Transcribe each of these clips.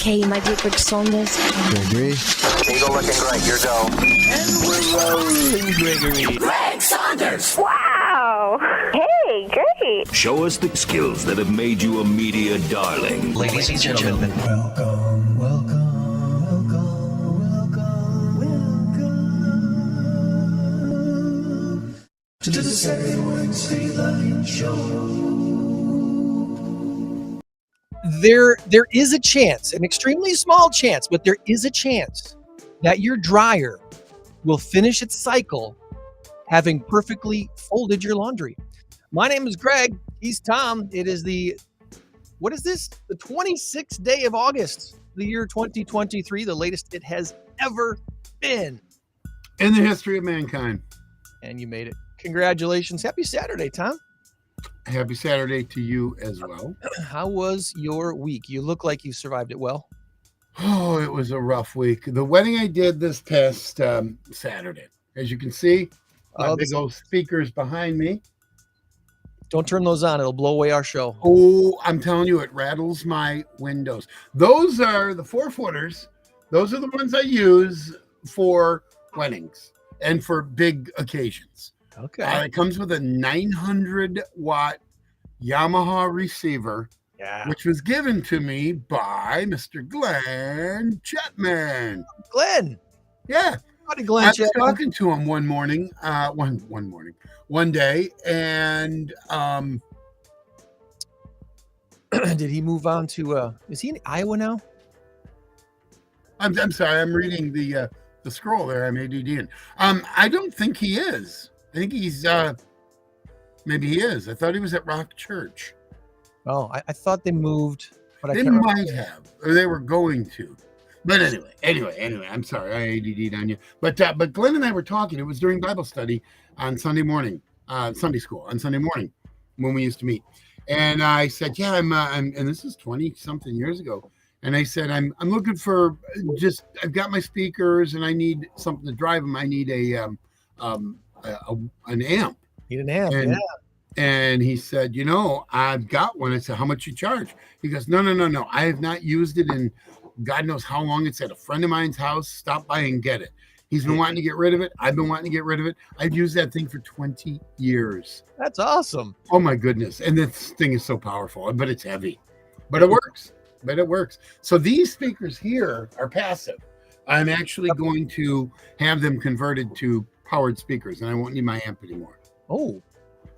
Okay, my dear Greg Saunders. Gregory. Eagle looking great. Your go. And we're rolling, Gregory. Greg Saunders. Wow. Hey, great. Show us the skills that have made you a media darling. Ladies and gentlemen, Welcome, welcome, welcome, welcome, welcome to the Saturday Wednesday Line Show. There is a chance, an extremely small chance, but there is a chance that your dryer will finish its cycle having perfectly folded your laundry. My name is Greg. He's Tom. It is what is this? The 26th day of August, the year 2023, the latest it has ever been. In the history of mankind. And you made it. Congratulations. Happy Saturday, Tom. Happy Saturday to you as well. How was your week? You look like you survived it well. Oh, it was a rough week. The wedding I did this past Saturday. As you can see, my big old speakers behind me. Don't turn those on. It'll blow away our show. Oh, I'm telling you, it rattles my windows. Those are the 4-footers. Those are the ones I use for weddings and for big occasions. Okay. It comes with a 900-watt Yamaha receiver, which was given to me by Mr. Glenn Chapman. Glenn. Yeah. Howdy, Glenn I was Chapman. talking to him one day, and did he move on to? Is he in Iowa now? I'm sorry, I'm reading the scroll there. I'm ADDing. I don't think he is. I think he's maybe he is. I thought he was at Rock Church. Oh, I thought they moved, but They might have, or they were going to. But anyway, I'm sorry, I ADD'd on you. But Glenn and I were talking. It was during Bible study on Sunday morning, Sunday school on Sunday morning when we used to meet. And I said, yeah, I'm and this is 20-something years ago. And I said, I'm looking for I've got my speakers and I need something to drive them. I need an amp. Need an amp, and, yeah. And he said, I've got one. I said, how much you charge? He goes, no. I have not used it in God knows how long. It's at a friend of mine's house. Stop by and get it. He's been wanting to get rid of it. I've been wanting to get rid of it. I've used that thing for 20 years. That's awesome. Oh my goodness. And this thing is so powerful, but it's heavy, but it works. So these speakers here are passive. I'm actually going to have them converted to powered speakers, and I won't need my amp anymore. Oh,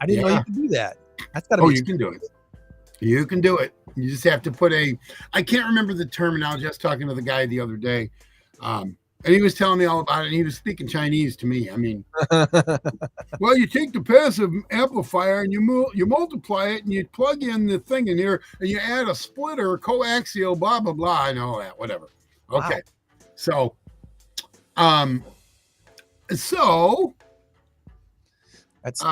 I didn't know you could do that. That's got to be. Oh, you can do it. You can do it. You just have to put I can't remember the terminology. I was talking to the guy the other day, and he was telling me all about it, and he was speaking Chinese to me. I mean, well, you take the passive amplifier and you multiply it, and you plug in the thing in here, and you add a splitter, coaxial, blah, blah, blah. I know that, whatever. Okay. Wow. So, that's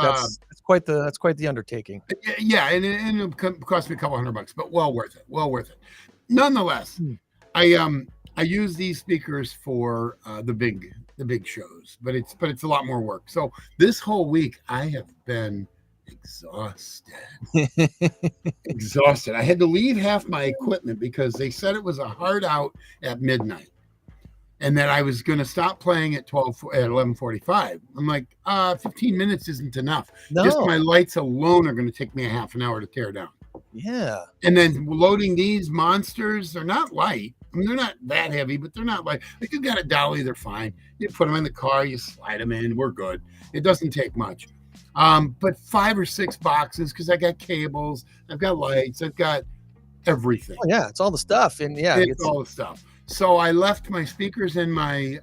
quite the undertaking. Yeah, and it cost me a couple $100, but well worth it. Nonetheless, I use these speakers for the big shows, but it's a lot more work. So this whole week I have been exhausted. I had to leave half my equipment because they said it was a hard out at midnight. And that I was going to stop playing at 11:45. I'm like, 15 minutes isn't enough. No. Just my lights alone are going to take me a half an hour to tear down. Yeah. And then loading these monsters, they're not light. I mean, they're not that heavy, but they're not light. Like, you got a dolly, they're fine. You put them in the car, you slide them in, we're good. It doesn't take much. But 5 or 6 boxes, because I got cables, I've got lights, I've got everything. Oh, yeah, it's all the stuff. And yeah, it's all the stuff. So I left my speakers and my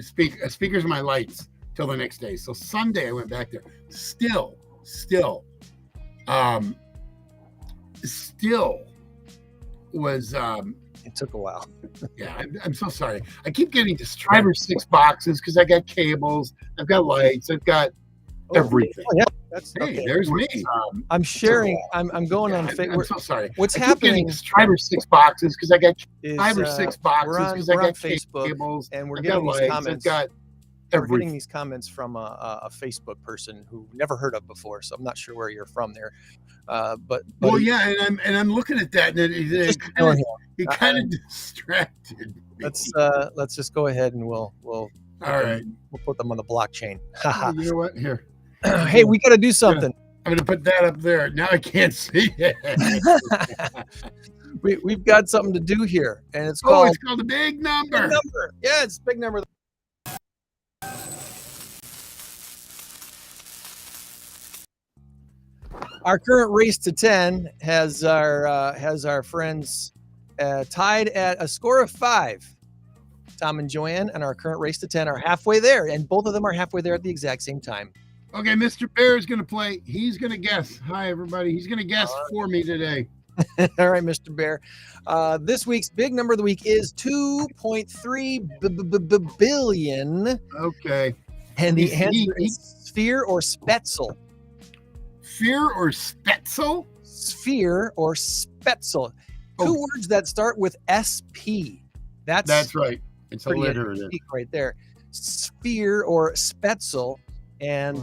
speakers and my lights till the next day. So Sunday I went back there. Still was. It took a while. Yeah, I'm so sorry. I keep getting distracted. 5 or 6 boxes because I got cables, I've got lights, I've got everything. Oh, yeah. There's me. I'm sharing. I'm going on Facebook. I'm so sorry. What's happening? 5 or 6 boxes because I got 5 5 or 6 boxes because I got Facebook cables, and we're I've getting got these lights, comments. I've got We're getting these comments from a Facebook person who never heard of before, so I'm not sure where you're from there. But well, yeah, and I'm looking at that, and it kind of distracted me. Let's just go ahead and we'll all right. We'll put them on the blockchain. You know what? Here. Hey, we got to do something. I'm going to put that up there. Now I can't see it. We've got something to do here, and it's called the big number. Big number. Yeah, it's big number. Our current race to 10 has our friends tied at a score of 5. Tom and Joann, and our current race to 10 are halfway there, and both of them are halfway there at the exact same time. Okay, Mr. Bear is going to play. He's going to guess. Hi, everybody. He's going to guess for me today. All right, Mr. Bear. This week's big number of the week is 2.3 billion. Okay. And the answer is sphere or Spaetzle. Sphere or Spaetzle? Sphere or Spaetzle. Two words that start with SP. That's right. It's alliterative right there. Sphere or Spaetzle. And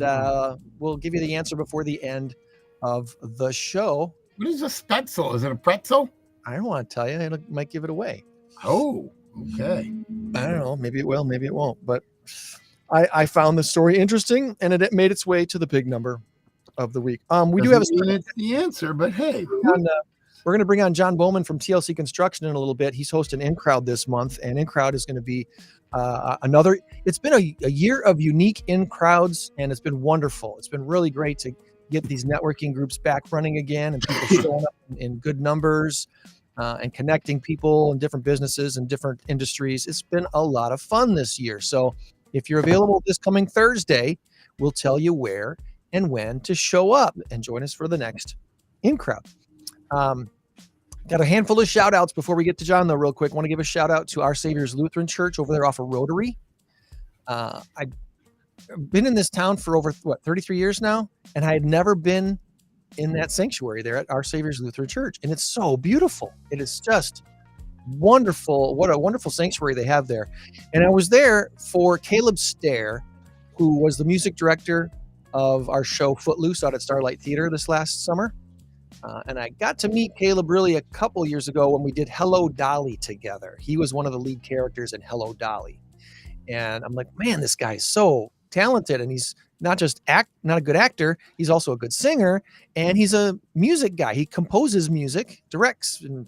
we'll give you the answer before the end of the show. What is a Spaetzle? Is it a pretzel? I don't want to tell you. It might give it away. Oh, okay. I don't know. Maybe it will. Maybe it won't. But I found the story interesting, and it made its way to the big number of the week. We do have it's the answer, but hey. We're going to bring on John BOWMAN from TLC Construction in a little bit. He's hosting INCROWD this month, and INCROWD is going to be another. It's been a year of unique INCROWDs, and it's been wonderful. It's been really great to get these networking groups back running again, and people showing up in good numbers and connecting people in different businesses and different industries. It's been a lot of fun this year. So if you're available this coming Thursday, we'll tell you where and when to show up and join us for the next INCROWD. Got a handful of shout outs before we get to John, though, real quick. Want to give a shout out to Our Savior's Lutheran Church over there off of Rotary. I've been in this town for over 33 years now, and I had never been in that sanctuary there at Our Savior's Lutheran Church, and it's so beautiful. It is just wonderful. What a wonderful sanctuary they have there. And I was there for Caleb Stair, who was the music director of our show Footloose out at Starlight Theater this last summer. And I got to meet Caleb really a couple years ago when we did Hello Dolly together. He was one of the lead characters in Hello Dolly. And I'm like, man, this guy is so talented. And he's not just not a good actor. He's also a good singer. And he's a music guy. He composes music, directs. And,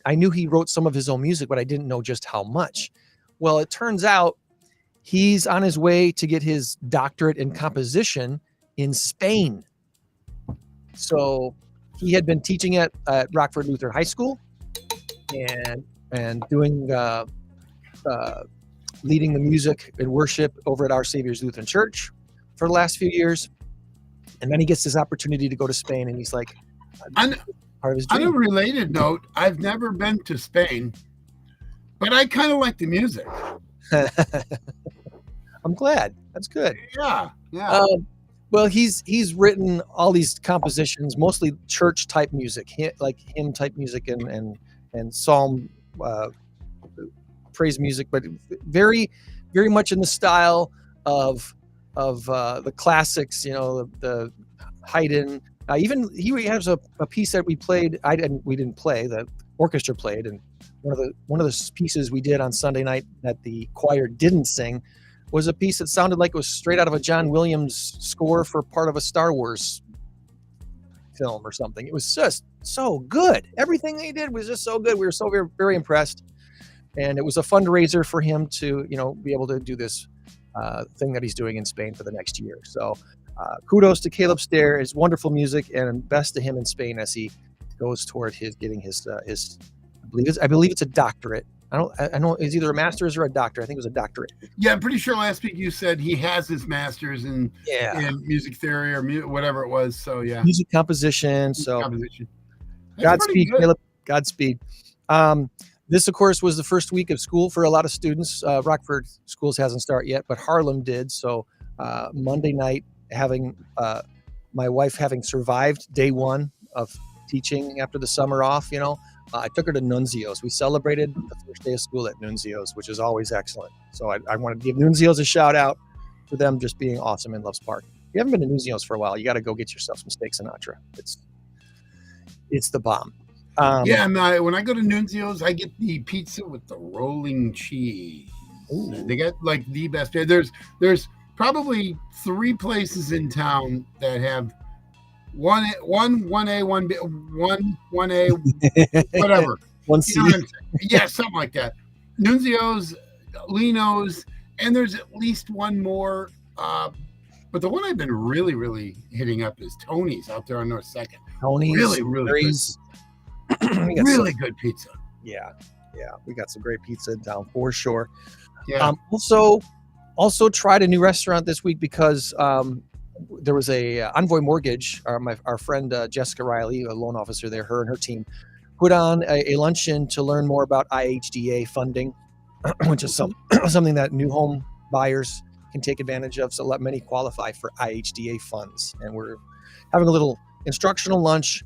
I knew he wrote some of his own music, but I didn't know just how much. Well, it turns out he's on his way to get his doctorate in composition in Spain. So he had been teaching at Rockford Lutheran High School and doing leading the music and worship over at Our Savior's Lutheran Church for the last few years. And then he gets this opportunity to go to Spain, and he's like, part of his dream. On a related note, I've never been to Spain, but I kind of like the music. I'm glad. That's good. Yeah. Well, he's written all these compositions, mostly church type music, like hymn type music and psalm praise music, but very, very much in the style of the classics. The Haydn. Even he has a piece that we played. We didn't play. The orchestra played, and one of the pieces we did on Sunday night that the choir didn't sing was a piece that sounded like it was straight out of a John Williams score for part of a Star Wars film or something. It was just so good. Everything they did was just so good. We were so very, very impressed. And it was a fundraiser for him to, be able to do this thing that he's doing in Spain for the next year. So kudos to Caleb Stair, his wonderful music, and best to him in Spain as he goes toward getting his I believe it's a doctorate. I know it's either a master's or a doctor. I think it was a doctorate. Yeah, I'm pretty sure last week you said he has his master's in music theory or whatever it was. So yeah, music composition. Godspeed, Caleb. Godspeed. This, of course, was the first week of school for a lot of students. Rockford schools hasn't started yet, but Harlem did. So Monday night, having my wife having survived day one of teaching after the summer off, I took her to Nunzio's. We celebrated the first day of school at Nunzio's, which is always excellent. So I wanted to give Nunzio's a shout out for them just being awesome in Loves Park. If you haven't been to Nunzio's for a while, you got to go get yourself some steak Sinatra. It's the bomb. And when I go to Nunzio's, I get the pizza with the rolling cheese. Ooh. They got like the best. There's probably 3 places in town that have one A, one B, one A, whatever. One You know what C. I'm saying? Yeah, something like that. Nunzio's, Lino's, and there's at least one more. But the one I've been really, really hitting up is Tony's out there on North 2nd. Tony's. Really, really Mary's. Really good pizza. Yeah. We got some great pizza in town for sure. Yeah. Also tried a new restaurant this week because there was a Envoy Mortgage, our friend Jessica Riley, a loan officer there, her and her team put on a luncheon to learn more about IHDA funding, which is something that new home buyers can take advantage of. So let many qualify for IHDA funds. And we're having a little instructional lunch,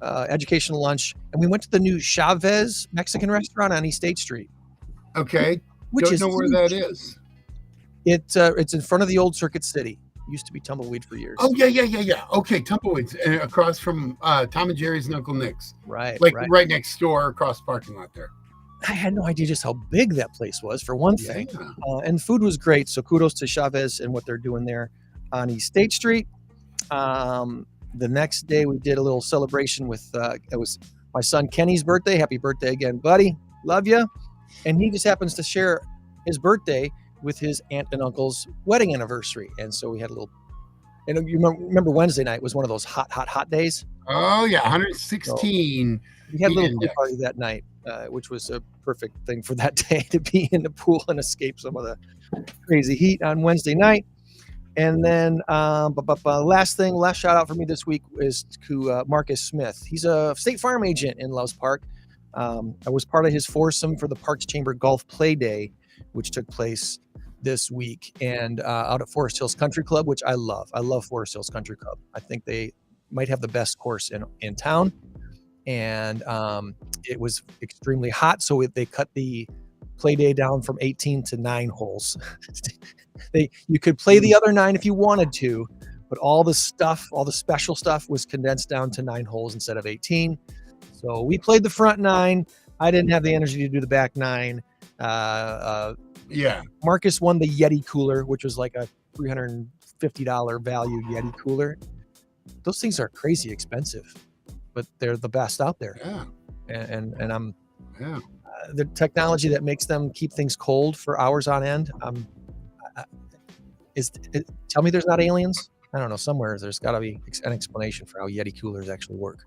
educational lunch. And we went to the new Chavez Mexican restaurant on East State Street. Okay. Which Don't is know where huge. that is. It's in front of the old Circuit City. Used to be Tumbleweed for years. Oh, yeah. Okay, Tumbleweeds, across from Tom and Jerry's and Uncle Nick's. Right. Right next door, across the parking lot there. I had no idea just how big that place was, for one thing. Yeah. And food was great. So kudos to Chavez and what they're doing there on East State Street. The next day we did a little celebration with, it was my son Kenny's birthday. Happy birthday again, buddy. Love you. And he just happens to share his birthday with his aunt and uncle's wedding anniversary. And so we had a little, and you remember Wednesday night was one of those hot days. Oh, yeah, 116. We had a little Heat pool index. party that night, which was a perfect thing for that day, to be in the pool and escape some of the crazy heat on Wednesday night. And then last shout out for me this week is to Marcus Smith. He's a State Farm agent in Loves Park. I was part of his foursome for the Parks Chamber Golf Play Day, which took place this week, and out at Forest Hills Country Club, which I love. I love Forest Hills Country Club. I think they might have the best course in town. And it was extremely hot, so they cut the play day down from 18 to 9 holes. You could play the other 9 if you wanted to, but all the special stuff was condensed down to 9 holes instead of 18. So we played the front 9. I didn't have the energy to do the back 9. Yeah. Marcus won the Yeti cooler, which was like a $350 value Yeti cooler. Those things are crazy expensive, but they're the best out there. Yeah. And I'm Yeah. the technology that makes them keep things cold for hours on end. Tell me there's not aliens. I don't know. Somewhere there's got to be an explanation for how Yeti coolers actually work.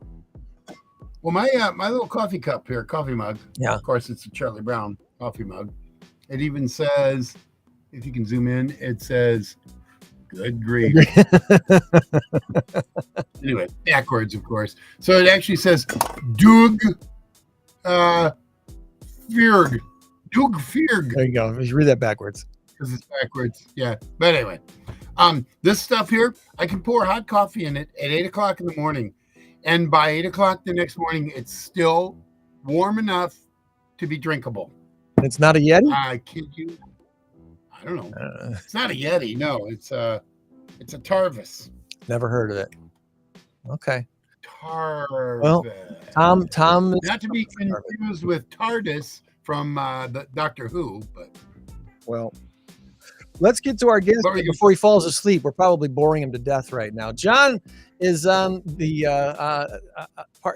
Well, my little coffee cup here, coffee mug. Yeah. Of course, it's a Charlie Brown coffee mug. It even says, if you can zoom in, it says, "Good grief." Anyway, backwards, of course. So it actually says, "Doug Fierg." Doug Fierg. There you go. You read that backwards. Because it's backwards. Yeah. But anyway, this stuff here, I can pour hot coffee in it at 8 o'clock in the morning. And by 8 o'clock the next morning, it's still warm enough to be drinkable. It's not a Yeti? I kid you. I don't know. It's not a Yeti. No, it's a Tarvis. Never heard of it. Okay. Tarvis. Well, Tom is Not to be confused with TARDIS from the Doctor Who, but well. Let's get to our guest before he falls asleep. We're probably boring him to death right now. John is on the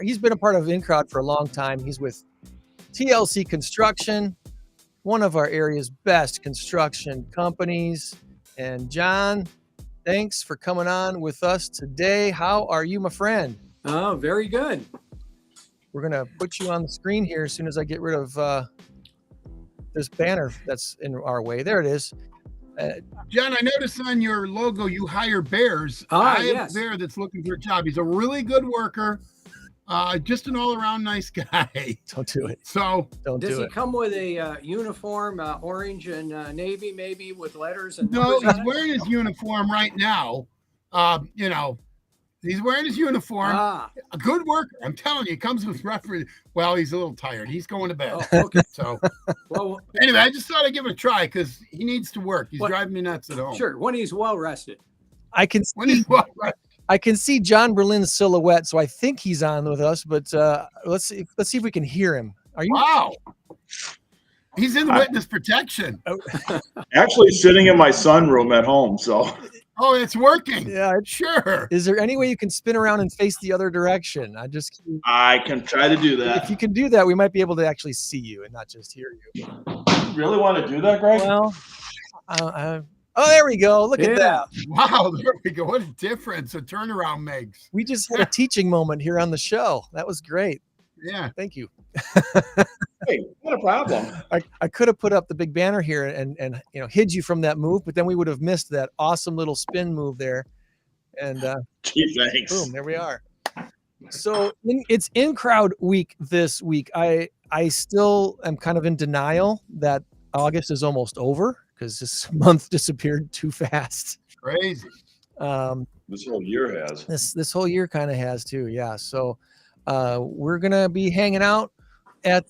he's been a part of INCROWD for a long time. He's with TLC Construction, one of our area's best construction companies. And John, thanks for coming on with us today. How are you, my friend? Oh, very good. We're going to put you on the screen here as soon as I get rid of this banner that's in our way. There it is. John, I noticed on your logo you hire bears. Ah, I have yes. a bear that's looking for a job. He's a really good worker, just an all-around nice guy. Don't do it. So Don't Does do he it. come with a uniform, orange and navy, maybe with letters and no, numbers he's on it? wearing his uniform right now. He's wearing his uniform. Ah, A good worker. I'm telling you, he comes with reference. Well, he's a little tired. He's going to bed. oh, okay. So Well, anyway, I just thought I'd give it a try because he needs to work. He's What- driving me nuts at home. sure. When he's well rested. I can When see he's well, right. I can see John Berlin's silhouette, so I think he's on with us. But let's see if we can hear him. Are you? Wow. He's in witness protection. Actually sitting in my sunroom at home. So Oh, it's working. Yeah. Sure. Is there any way you can spin around and face the other direction? I can try to do If that. you can do that, we might be able to actually see you and not just hear you. You really want to do that, Greg? Well, oh, there we go. Look at Yeah. that. Wow, there we go. What a difference a turnaround makes. We just had a teaching moment here on the show. That was great. Yeah. Thank you. Hey, not a problem. I could have put up the big banner here and hid you from that move, but then we would have missed that awesome little spin move there. And Gee, thanks. boom, there we are. So it's INCROWD week this week. I still am kind of in denial that August is almost over because this month disappeared too fast. Crazy. This whole year has. This whole year kind of has too. Yeah. So we're gonna be hanging out at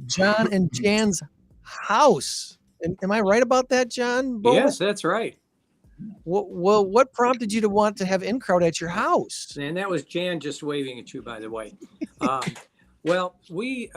John and Jan's house. Am I right about that, John? Bowman? Yes, that's right. Well, what prompted you to want to have INCROWD at your house? And that was Jan just waving at you, by the way. Well, we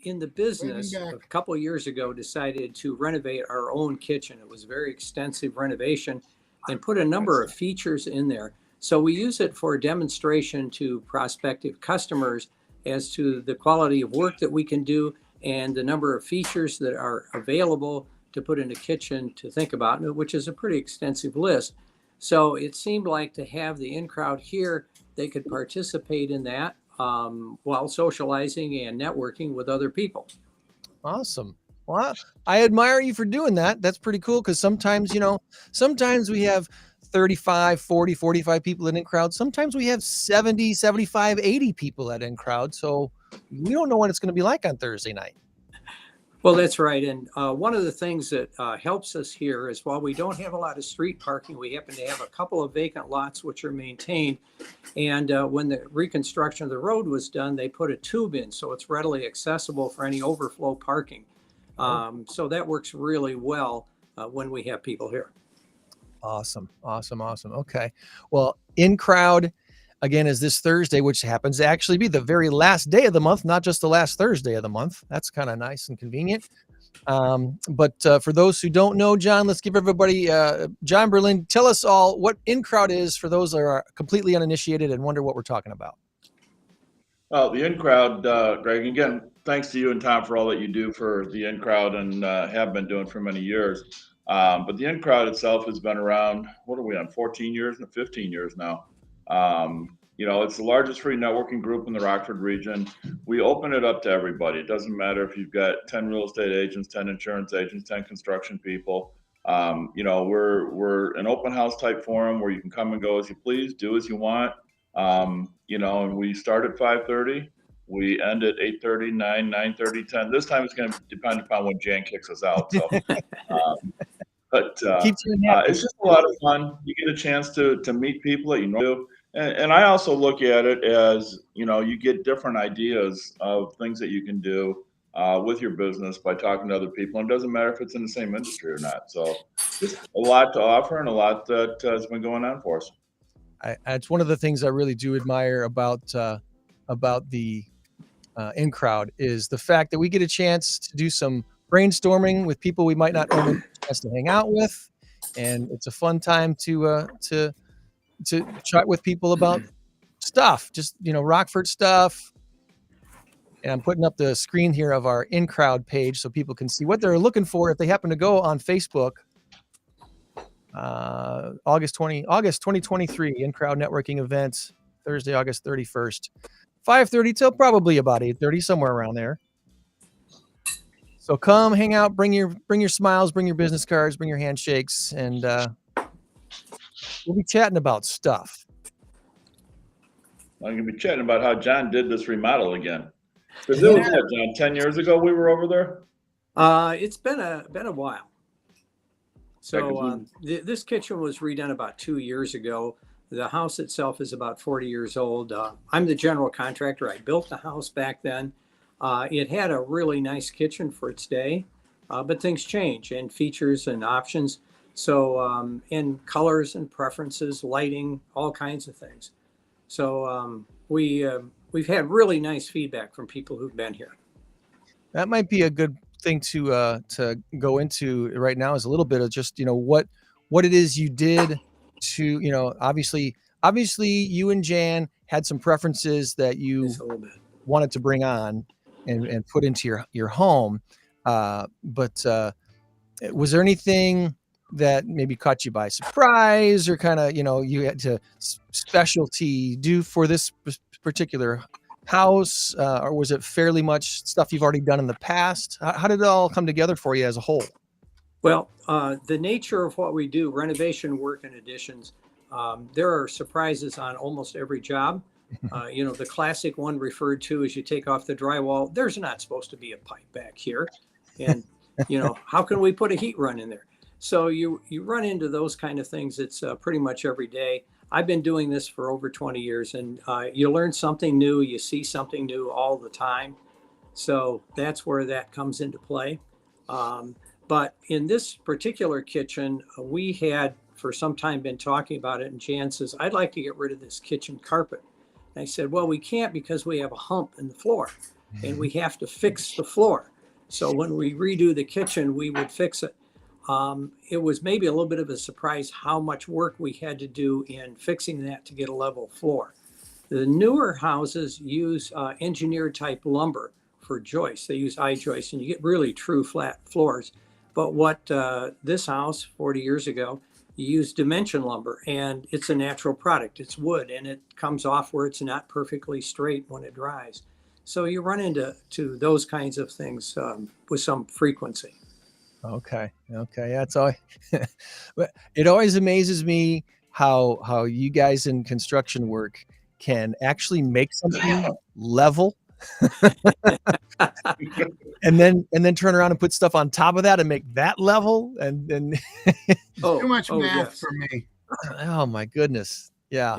in the business Waving a back. couple of years ago decided to renovate our own kitchen. It was a very extensive renovation and put a number of features in there. So we use it for demonstration to prospective customers as to the quality of work that we can do and the number of features that are available to put in a kitchen to think about, which is a pretty extensive list. So it seemed like to have the INCROWD here, they could participate in that while socializing and networking with other people. Awesome. Well, I admire you for doing that. That's pretty cool because sometimes we have 35, 40, 45 people in INCROWD. Sometimes we have 70, 75, 80 people at INCROWD. So we don't know what it's going to be like on Thursday night. Well, that's right. And one of the things that helps us here is while we don't have a lot of street parking, we happen to have a couple of vacant lots which are maintained. And when the reconstruction of the road was done, they put a tube in so it's readily accessible for any overflow parking. So that works really well when we have people here. Awesome. Okay. Well, INCROWD again is this Thursday, which happens to actually be the very last day of the month, not just the last Thursday of the month. That's kind of nice and convenient. But for those who don't know, John, let's give everybody, John Berlin, tell us all what INCROWD is for those that are completely uninitiated and wonder what we're talking about. Well, the INCROWD, Greg, again, thanks to you and Tom for all that you do for the INCROWD and have been doing for many years. But the INCROWD itself has been around, what are we on, 14 years, 15 years now. It's the largest free networking group in the Rockford region. We open it up to everybody. It doesn't matter if you've got 10 real estate agents, 10 insurance agents, 10 construction people. We're an open house type forum where you can come and go as you please, do as you want. And we start at 5:30. We end at 8:30, 9, 9:30, 10. This time it's going to depend upon when Jan kicks us out. So, it's just a lot of fun. You get a chance to meet people that you know. And I also look at it as, you get different ideas of things that you can do with your business by talking to other people. And it doesn't matter if it's in the same industry or not. So just a lot to offer and a lot that has been going on for us. It's one of the things I really do admire about the INCROWD is the fact that we get a chance to do some brainstorming with people we might not normally get a chance to hang out with, and it's a fun time to chat with people about stuff, just Rockford stuff. And I'm putting up the screen here of our INCROWD page so people can see what they're looking for if they happen to go on Facebook. August 2023 INCROWD networking event, Thursday, August 31st, 5:30 till probably about 8:30, somewhere around there. So come hang out, bring your smiles, bring your business cards, bring your handshakes, and we'll be chatting about stuff. I'm going to be chatting about how John did this remodel again. Because it was, John, 10 years ago we were over there? It's been a while. So this kitchen was redone about 2 years ago. The house itself is about 40 years old. I'm the general contractor. I built the house back then. It had a really nice kitchen for its day, but things change and features and options. So, and colors and preferences, lighting, all kinds of things. So we've had really nice feedback from people who've been here. That might be a good thing to go into right now, is a little bit of just, what it is you did to, obviously you and Jan had some preferences that you Just a little bit. wanted to bring on and put into your home. But was there anything that maybe caught you by surprise, or kind of, you had to specialty do for this particular house, or was it fairly much stuff you've already done in the past? How did it all come together for you as a whole? Well, the nature of what we do, renovation work and additions, there are surprises on almost every job. The classic one referred to as you take off the drywall, there's not supposed to be a pipe back here. And, how can we put a heat run in there? So you run into those kind of things. It's pretty much every day. I've been doing this for over 20 years, and you learn something new. You see something new all the time. So that's where that comes into play. But in this particular kitchen, we had for some time been talking about it, and Jan says, I'd like to get rid of this kitchen carpet. And I said, well, we can't, because we have a hump in the floor and we have to fix the floor. So when we redo the kitchen, we would fix it. It was maybe a little bit of a surprise how much work we had to do in fixing that to get a level floor. The newer houses use engineered type lumber for joists. They use I-joists, and you get really true flat floors. But what this house 40 years ago, you use dimension lumber, and it's a natural product. It's wood, and it comes off where it's not perfectly straight when it dries. So you run into those kinds of things with some frequency. Okay. That's all. But it always amazes me how you guys in construction work can actually make something level and then turn around and put stuff on top of that and make that level. And then Too much math yes. for me. oh my goodness. Yeah.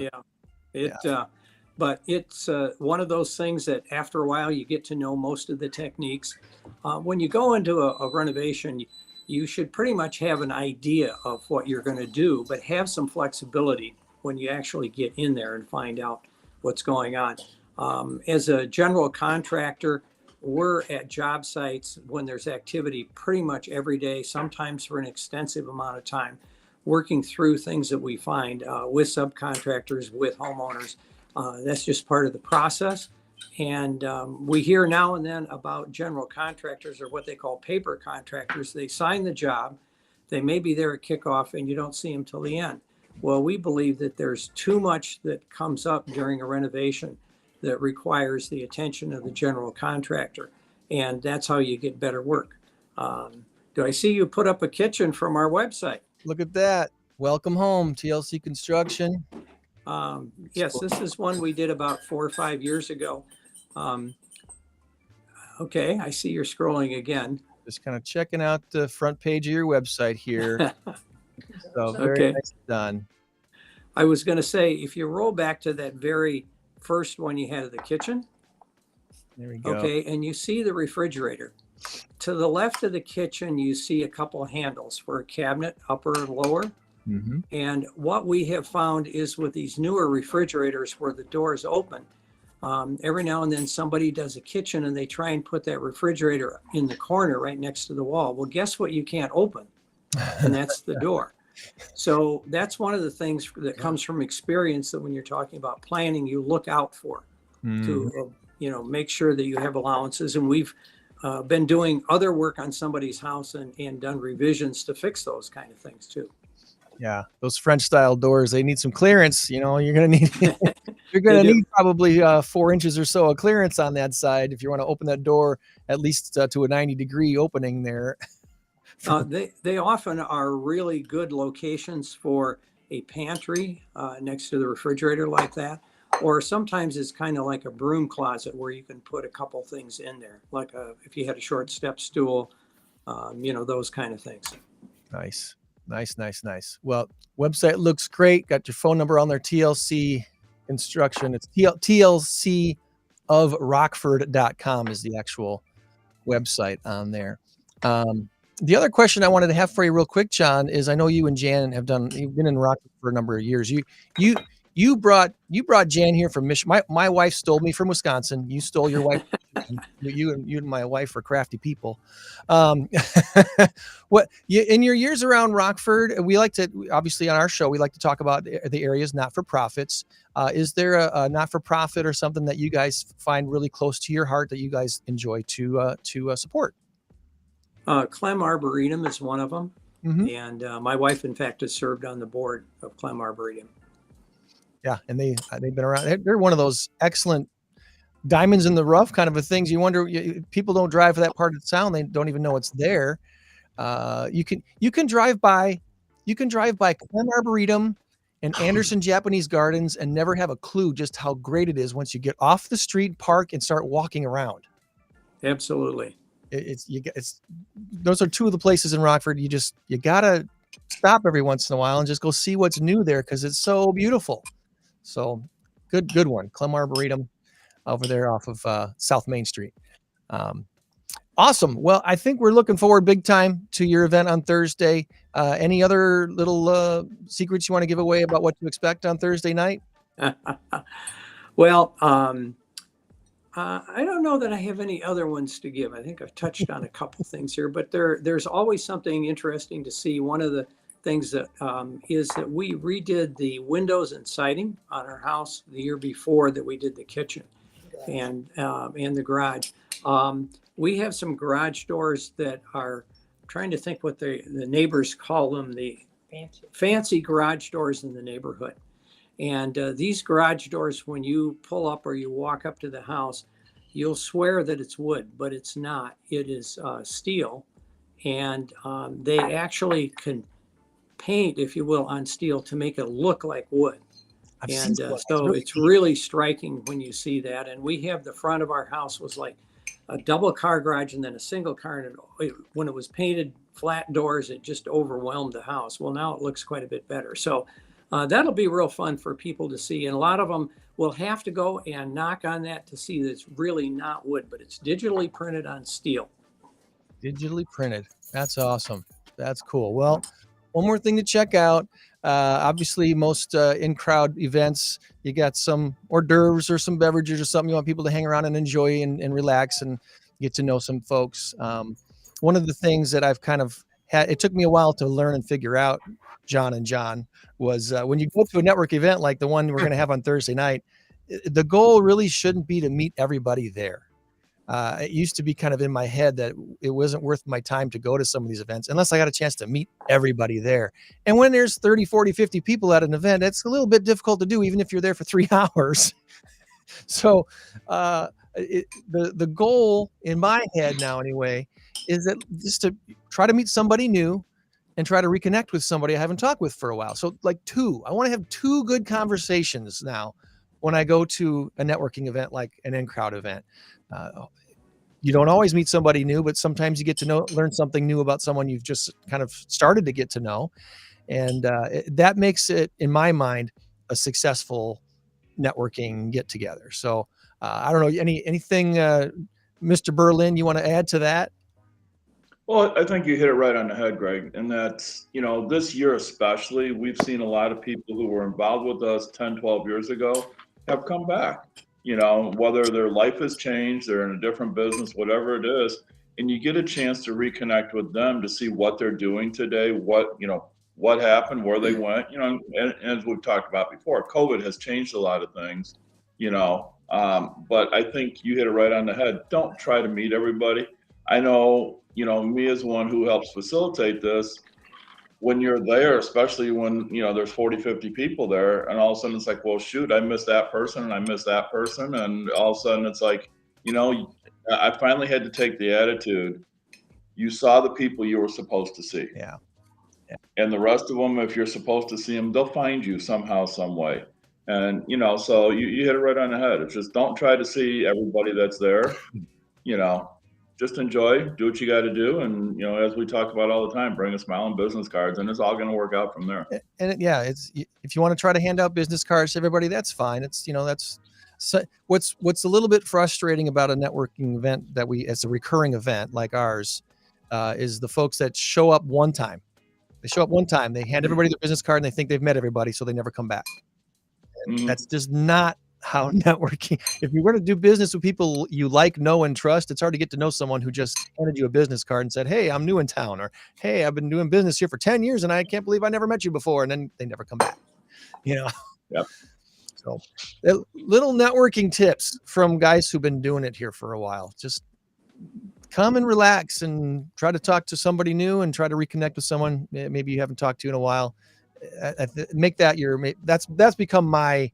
But it's one of those things that after a while you get to know most of the techniques. When you go into a renovation, you should pretty much have an idea of what you're going to do, but have some flexibility when you actually get in there and find out what's going on. As a general contractor, we're at job sites when there's activity pretty much every day, sometimes for an extensive amount of time, working through things that we find with subcontractors, with homeowners. That's just part of the process. And we hear now and then about general contractors, or what they call paper contractors. They sign the job, they may be there at kickoff, and you don't see them till the end. Well, we believe that there's too much that comes up during a renovation that requires the attention of the general contractor. And that's how you get better work. Do I see you put up a kitchen from our website? Look at that. Welcome home, TLC Construction. Yes, this is one we did about 4 or 5 years ago. Okay, I see you're scrolling again. Just kind of checking out the front page of your website here. So very Okay. nice done. I was going to say, if you roll back to that very first one you had of the kitchen, There we go. okay, and you see the refrigerator. To the left of the kitchen, you see a couple of handles for a cabinet, upper and lower. Mm-hmm. And what we have found is with these newer refrigerators where the door is open, every now and then somebody does a kitchen and they try and put that refrigerator in the corner right next to the wall. Well, guess what you can't open? And that's the door. So that's one of the things that comes from experience, that when you're talking about planning, you look out for to make sure that you have allowances. And we've been doing other work on somebody's house and done revisions to fix those kind of things too. Yeah, those French style doors, they need some clearance. You're gonna need need probably 4 inches or so of clearance on that side if you want to open that door at least to a 90-degree opening there. They often are really good locations for a pantry next to the refrigerator like that. Or sometimes it's kind of like a broom closet where you can put a couple things in there, like if you had a short step stool, those kind of things. Nice. Nice. Well, website looks great. Got your phone number on there. TLC Construction. It's TLC of Rockford.com is the actual website on there. The other question I wanted to have for you real quick, John, is I know you and Jan you've been in Rockford for a number of years. You brought Jan here from Michigan. My wife stole me from Wisconsin. You stole your wife. You and my wife are crafty people. In your years around Rockford, we like to, obviously on our show, we like to talk about the area's not-for-profits. Is there a not-for-profit or something that you guys find really close to your heart that you guys enjoy to support? Clem Arboretum is one of them. Mm-hmm. And my wife, in fact, has served on the board of Clem Arboretum. Yeah, and they've been around. They're one of those excellent diamonds in the rough kind of a things. You wonder, people don't drive for that part of the sound. They don't even know it's there. You can drive by Clem Arboretum and Anderson Japanese Gardens and never have a clue just how great it is once you get off the street, park, and start walking around. Absolutely. Those are two of the places in Rockford you gotta stop every once in a while and just go see what's new there because it's so beautiful. So good one, Clem Arboretum over there off of South Main Street. Awesome. Well, I think we're looking forward big time to your event on Thursday. Any other little secrets you want to give away about what to expect on Thursday night? Well, I don't know that I have any other ones to give. I think I've touched on a couple things here, but there's always something interesting to see. One of the things that is that we redid the windows and siding on our house the year before that we did the kitchen and the garage. We have some garage doors that are, I'm trying to think what the neighbors call them, the fancy garage doors in the neighborhood. And these garage doors, when you pull up or you walk up to the house, you'll swear that it's wood, but it's not. It is steel. And they actually can paint, if you will, on steel to make it look like wood. And so it's really striking when you see that. And we have the front of our house was like a double car garage and then a single car. And when it was painted flat doors, it just overwhelmed the house. Well, now it looks quite a bit better. So that'll be real fun for people to see. And a lot of them will have to go and knock on that to see that it's really not wood, but it's digitally printed on steel. Digitally printed. That's awesome. That's cool. Well, one more thing to check out. Obviously, most INCROWD events, you got some hors d'oeuvres or some beverages or something you want people to hang around and enjoy and relax and get to know some folks. One of the things that I've kind of had, it took me a while to learn and figure out, John, was when you go to a network event like the one we're going to have on Thursday night, the goal really shouldn't be to meet everybody there. It used to be kind of in my head that it wasn't worth my time to go to some of these events unless I got a chance to meet everybody there. And when there's 30, 40, 50 people at an event, it's a little bit difficult to do, even if you're there for 3 hours. So the goal in my head now anyway, is that just to try to meet somebody new and try to reconnect with somebody I haven't talked with for a while. So like I want to have 2 good conversations now when I go to a networking event like an INCROWD event. You don't always meet somebody new, but sometimes you get to learn something new about someone you've just kind of started to get to know. And that makes it, in my mind, a successful networking get together. So I don't know, anything, Mr. Berlin, you want to add to that? Well, I think you hit it right on the head, Greg. And that's, this year especially, we've seen a lot of people who were involved with us 10, 12 years ago have come back. Whether their life has changed, they're in a different business, whatever it is, and you get a chance to reconnect with them to see what they're doing today, what happened, where they went, and as we've talked about before, COVID has changed a lot of things, but I think you hit it right on the head. Don't try to meet everybody. I know, me as one who helps facilitate this, when you're there, especially when, there's 40, 50 people there, and all of a sudden it's like, well, shoot, I missed that person and I missed that person. And all of a sudden it's like, I finally had to take the attitude. You saw the people you were supposed to see. Yeah. And the rest of them, if you're supposed to see them, they'll find you somehow, some way. And, so you hit it right on the head. It's just don't try to see everybody that's there, just enjoy, do what you got to do. And, as we talk about all the time, bring a smile and business cards, and it's all going to work out from there. And it's if you want to try to hand out business cards to everybody, that's fine. It's that's what's a little bit frustrating about a networking event it's a recurring event like ours, is the folks that show up one time. They show up one time, they hand everybody their business card, and they think they've met everybody, so they never come back. That's just not how networking. If you were to do business with people you like, know, and trust, it's hard to get to know someone who just handed you a business card and said, "Hey, I'm new in town," or "Hey, I've been doing business here for 10 years and I can't believe I never met you before." And then they never come back, Yep. So little networking tips from guys who've been doing it here for a while. Just come and relax and try to talk to somebody new and try to reconnect with someone maybe you haven't talked to in a while. Make that that's become my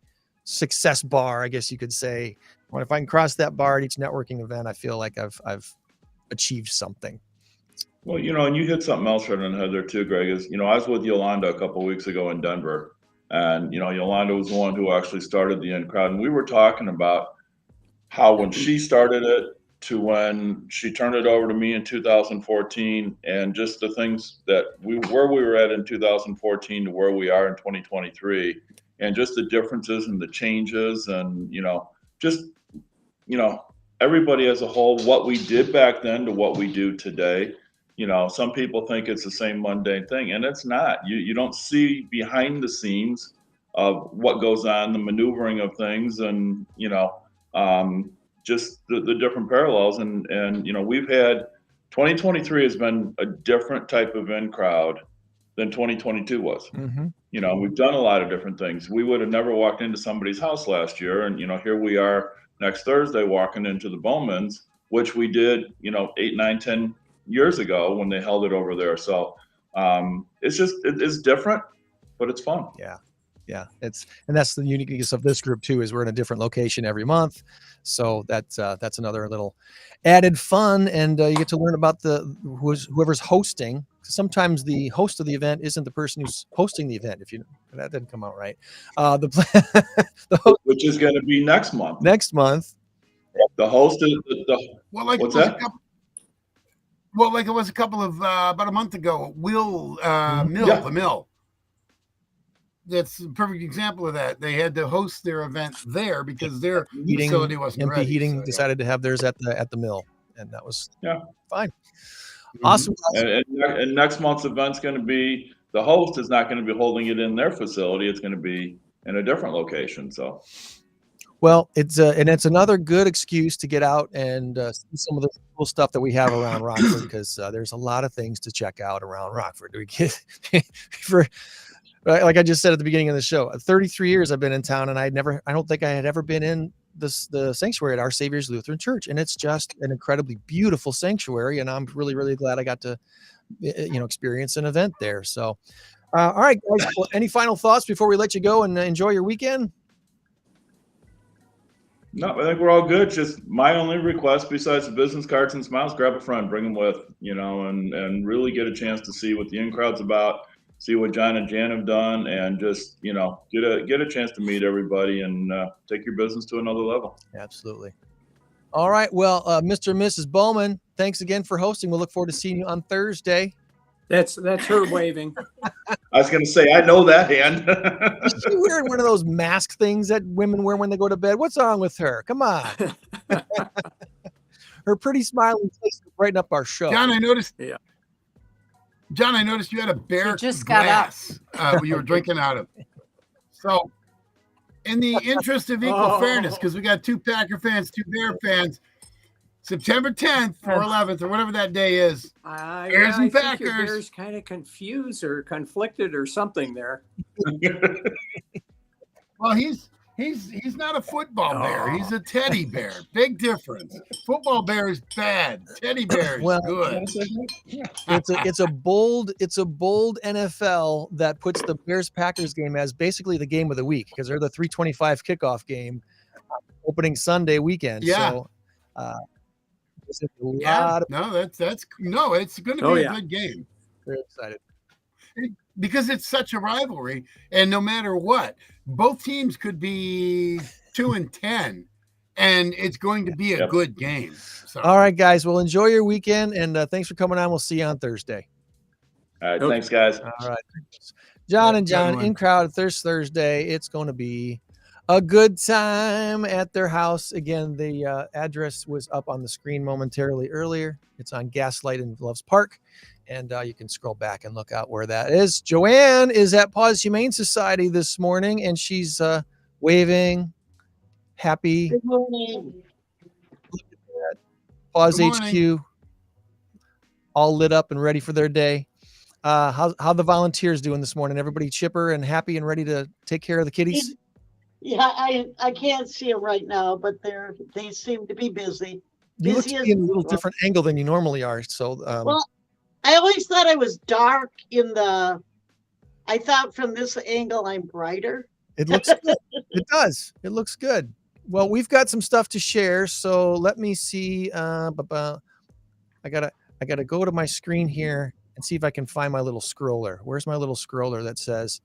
success bar, I guess you could say. If I can cross that bar at each networking event, I feel like I've achieved something. Well, and you hit something else right on the head there too, Greg, is, I was with Yolanda a couple of weeks ago in Denver, and, Yolanda was the one who actually started the INCROWD, and we were talking about how when she started it to when she turned it over to me in 2014, and just the things that where we were at in 2014 to where we are in 2023, and just the differences and the changes, and everybody as a whole, what we did back then to what we do today. Some people think it's the same mundane thing, and it's not. You don't see behind the scenes of what goes on, the maneuvering of things, and just the different parallels. And we've had 2023 has been a different type of INCROWD than 2022 was. We've done a lot of different things. We would have never walked into somebody's house last year, and here we are next Thursday walking into the BOWMAN's, which we did 8, 9, 10 years ago when they held it over there. So it's different, but it's fun. Yeah, and that's the uniqueness of this group too, is we're in a different location every month. So that's another little added fun, and you get to learn about whoever's hosting. Sometimes the host of the event isn't the person who's hosting the event. That didn't come out right. The host, which is going to be next month. The host is what's that? Like it was a couple of about a month ago. The Mill. That's a perfect example of that. They had to host their event there because their facility wasn't MP ready. Heating decided to have theirs at the mill, and that was fine. Mm-hmm. Awesome. And next month's event's going to be, the host is not going to be holding it in their facility. It's going to be in a different location. So, well, it's another good excuse to get out and see some of the cool stuff that we have around Rockford, because there's a lot of things to check out around Rockford. We get like I just said at the beginning of the show, 33 years I've been in town, and I don't think I had ever been in the sanctuary at Our Savior's Lutheran Church, and it's just an incredibly beautiful sanctuary, and I'm really, really glad I got to experience an event there. So all right, guys, well, any final thoughts before we let you go and enjoy your weekend? No, I think we're all good. Just my only request, besides the business cards and smiles, grab a friend, bring them with, and really get a chance to see what the INCROWD's about, see what John and Jan have done, and just, get a chance to meet everybody and take your business to another level. Absolutely. All right. Well, Mr. and Mrs. Bowman, thanks again for hosting. We'll look forward to seeing you on Thursday. That's her waving. I was going to say, I know that hand. Is she wearing one of those mask things that women wear when they go to bed? What's wrong with her? Come on. Her pretty smiling face will brighten up our show. John, I noticed. Yeah. John, I noticed you had a bear just got glass you were drinking out of. So, in the interest of equal fairness, because we got 2 Packer fans, 2 Bear fans, September 10th or 11th or whatever that day is, Bears and I think Packers. your Bears kind of confused or conflicted or something there. Well, he's not a football bear. He's a teddy bear. Big difference. Football bear is bad. Teddy bear is good. It's a bold NFL that puts the Bears Packers game as basically the game of the week, because they're the 3:25 kickoff game opening Sunday weekend. Yeah. So it's it's going to be a good game. Very excited. Because it's such a rivalry, and no matter what, both teams could be 2-10, and it's going to be a Yep. good game. So. All right, guys. Well, enjoy your weekend, and thanks for coming on. We'll see you on Thursday. All right. Okay. Thanks, guys. All right. John and John, Good one. in crowd Thursday. It's going to be a good time at their house. Again, the address was up on the screen momentarily earlier. It's on Gaslight in Loves Park, and you can scroll back and look out where that is. Joann is at PAWS Humane Society this morning, and she's waving, happy. Good morning. PAWS Good morning. HQ, all lit up and ready for their day. How the volunteers doing this morning? Everybody chipper and happy and ready to take care of the kitties? Yeah, I can't see them right now, but they seem to be busy. You look Busy to as be in a little usual. different angle than you normally are. So, Well, I always thought I was dark I thought from this angle I'm brighter. it looks good. It does. It looks good. Well, we've got some stuff to share. So let me see. I gotta go to my screen here and see if I can find my little scroller. Where's my little scroller that says,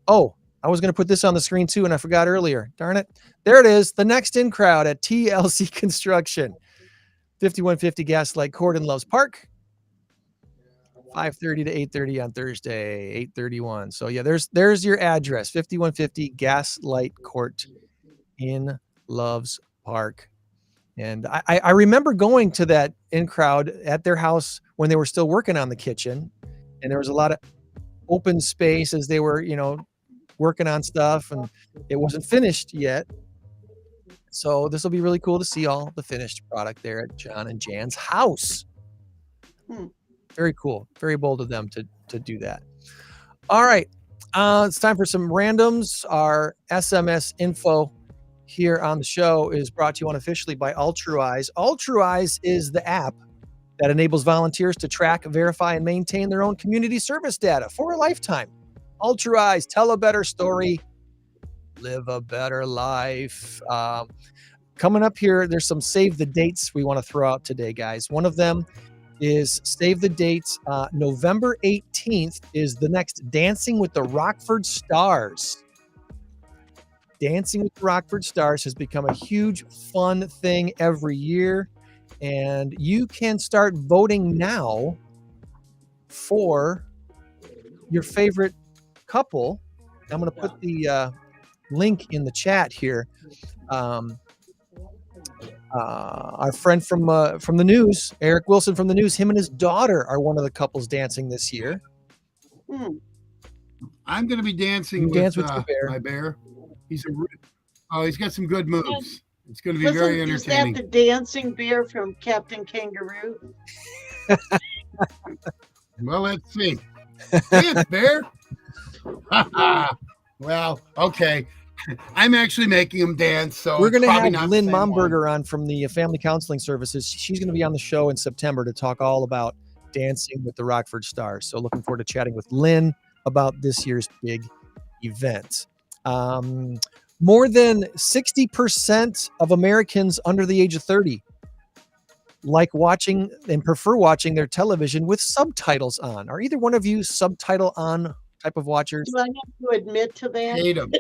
oh, I was going to put this on the screen too, and I forgot earlier. Darn it. There it is. The next in crowd at TLC Construction. 5150 Gaslight Court in Loves Park. 5:30 to 8:30 on Thursday, 8:31. So yeah, there's your address. 5150 Gaslight Court in Loves Park. And I remember going to that in crowd at their house when they were still working on the kitchen, and there was a lot of open space as they were, working on stuff, and it wasn't finished yet. So this will be really cool to see all the finished product there at John and Jan's house. Very cool. Very bold of them to do that. All right. It's time for some randoms. Our SMS info here on the show is brought to you unofficially by Altruize. Altruize is the app that enables volunteers to track, verify, and maintain their own community service data for a lifetime. Altruize, tell a better story, live a better life. Coming up here, there's some save the dates we want to throw out today, guys. One of them is save the dates. November 18th is the next Dancing with the Rockford Stars. Dancing with the Rockford Stars has become a huge fun thing every year, and you can start voting now for your favorite couple. I'm going to put the link in the chat here. Our friend from the news, Eric Wilson from the news, him and his daughter are one of the couples dancing this year. I'm going to be dancing with your bear. my bear. He's got some good moves. It's going to be Is very that entertaining. the dancing bear from Captain Kangaroo? Well, let's see. Dance, bear. Well, okay. I'm actually making him dance. So We're going to probably have not Lynn the same one. Momberger on from the Family Counseling Services. She's going to be on the show in September to talk all about Dancing with the Rockford Stars. So looking forward to chatting with Lynn about this year's big event. More than 60% of Americans under the age of 30 like watching and prefer watching their television with subtitles on. Are either one of you subtitle on type of watchers? Do I have to admit to that? Hate him.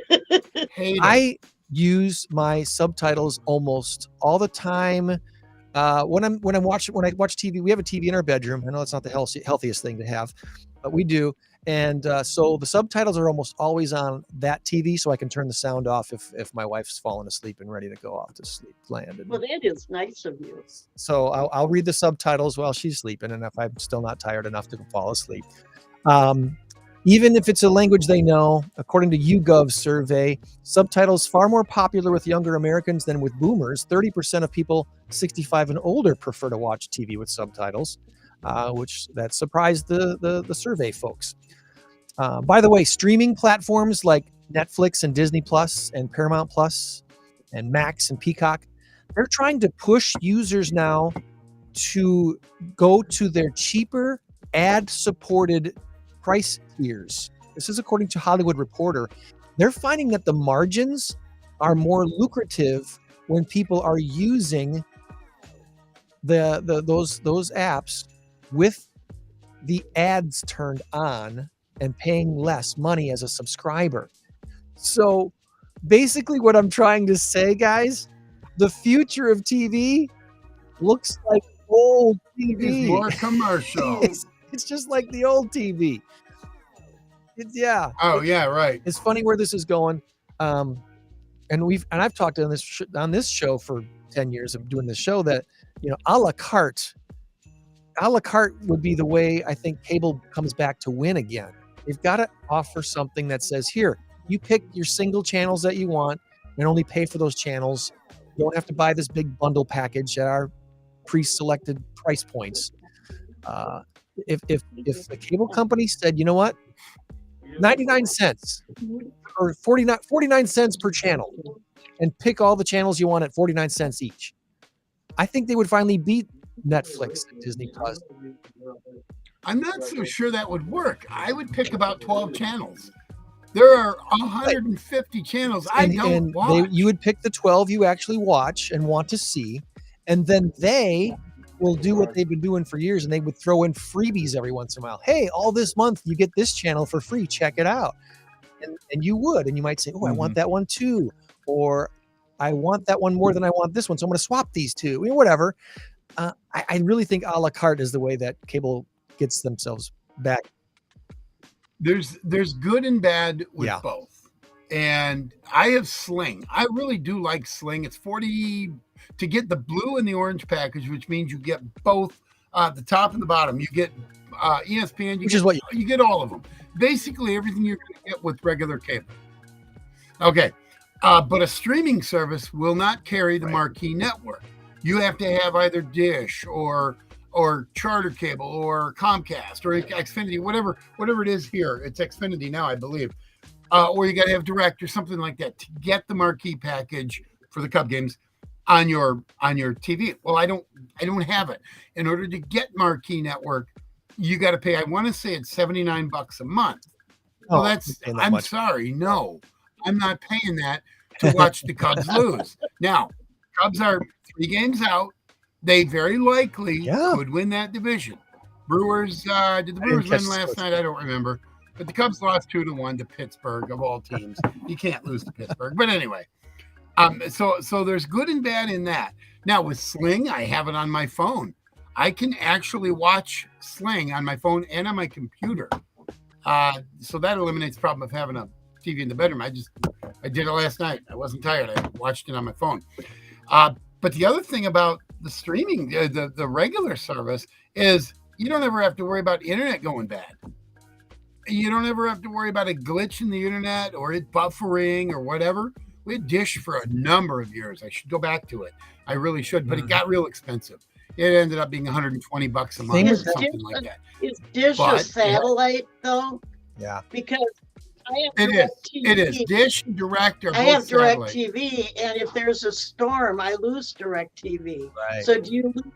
Hate him. I use my subtitles almost all the time. When I watch TV, we have a TV in our bedroom. I know it's not the healthiest thing to have, but we do. And so the subtitles are almost always on that TV, so I can turn the sound off if my wife's fallen asleep and ready to go off to sleep land. Well, that is nice of you. So I'll read the subtitles while she's sleeping, and if I'm still not tired enough to fall asleep. Even if it's a language they know, according to YouGov's survey, subtitles far more popular with younger Americans than with boomers. 30% of people 65 and older prefer to watch TV with subtitles, which that surprised the survey folks. By the way, streaming platforms like Netflix and Disney Plus and Paramount Plus and Max and Peacock, they're trying to push users now to go to their cheaper ad-supported price tiers. This is according to Hollywood Reporter. They're finding that the margins are more lucrative when people are using those apps with the ads turned on and paying less money as a subscriber. So basically what I'm trying to say, guys, The future of TV looks like old It's TV. more commercial. It's just like the old TV. Yeah. Oh yeah, right. It's funny where this is going. And I've talked on this show for 10 years of doing this show that, a la carte would be the way I think cable comes back to win again. They've got to offer something that says, here, you pick your single channels that you want and only pay for those channels. You don't have to buy this big bundle package at our pre-selected price points. If the cable company said, you know what, 99 cents or 49 cents per channel, and pick all the channels you want at 49 cents each, I think they would finally beat Netflix and Disney Plus. I'm not so sure that would work. I would pick about 12 channels. There are 150 channels I don't watch. You would pick the 12 you actually watch and want to see, and then they will do what they've been doing for years, and they would throw in freebies every once in a while. Hey, all this month you get this channel for free. Check it out. And you would, and you might say, oh, I want that one too, or I want that one more than I want this one, so I'm going to swap these two, whatever. I really think a la carte is the way that cable gets themselves back. There's good and bad with both. And I have Sling. I really do like Sling. It's $40 to get the blue and the orange package, which means you get both the top and the bottom. You get ESPN, you get all of them. Basically everything you're going to get with regular cable. Okay. But a streaming service will not carry the marquee network. You have to have either Dish or Charter Cable or Comcast or Xfinity, whatever it is here. It's Xfinity now, I believe. Or you got to have Direct or something like that to get the marquee package for the Cub games on your TV. Well, I don't have it. In order to get marquee network, you got to pay. I want to say it's $79 a month. Well, I'm sorry, no, I'm not paying that to watch the Cubs lose. Now, Cubs are 3 games out. They very likely could win that division. Brewers, did the Brewers win last night? I don't remember. But the Cubs lost 2-1 to Pittsburgh, of all teams. You can't lose to Pittsburgh. But anyway, so there's good and bad in that. Now with Sling, I have it on my phone. I can actually watch Sling on my phone and on my computer. So that eliminates the problem of having a TV in the bedroom. I did it last night. I wasn't tired. I watched it on my phone. But the other thing about the streaming, the regular service, is you don't ever have to worry about internet going bad. You don't ever have to worry about a glitch in the internet or it buffering or whatever. We had Dish for a number of years. I should go back to it. I really should, but it got real expensive. It ended up being $120 a month or something like that. Is Dish a satellite though? Yeah. Because I have It is. Dish and Direct are both I have Direct satellite. TV, and if there's a storm, I lose Direct TV. Right. So do you lose?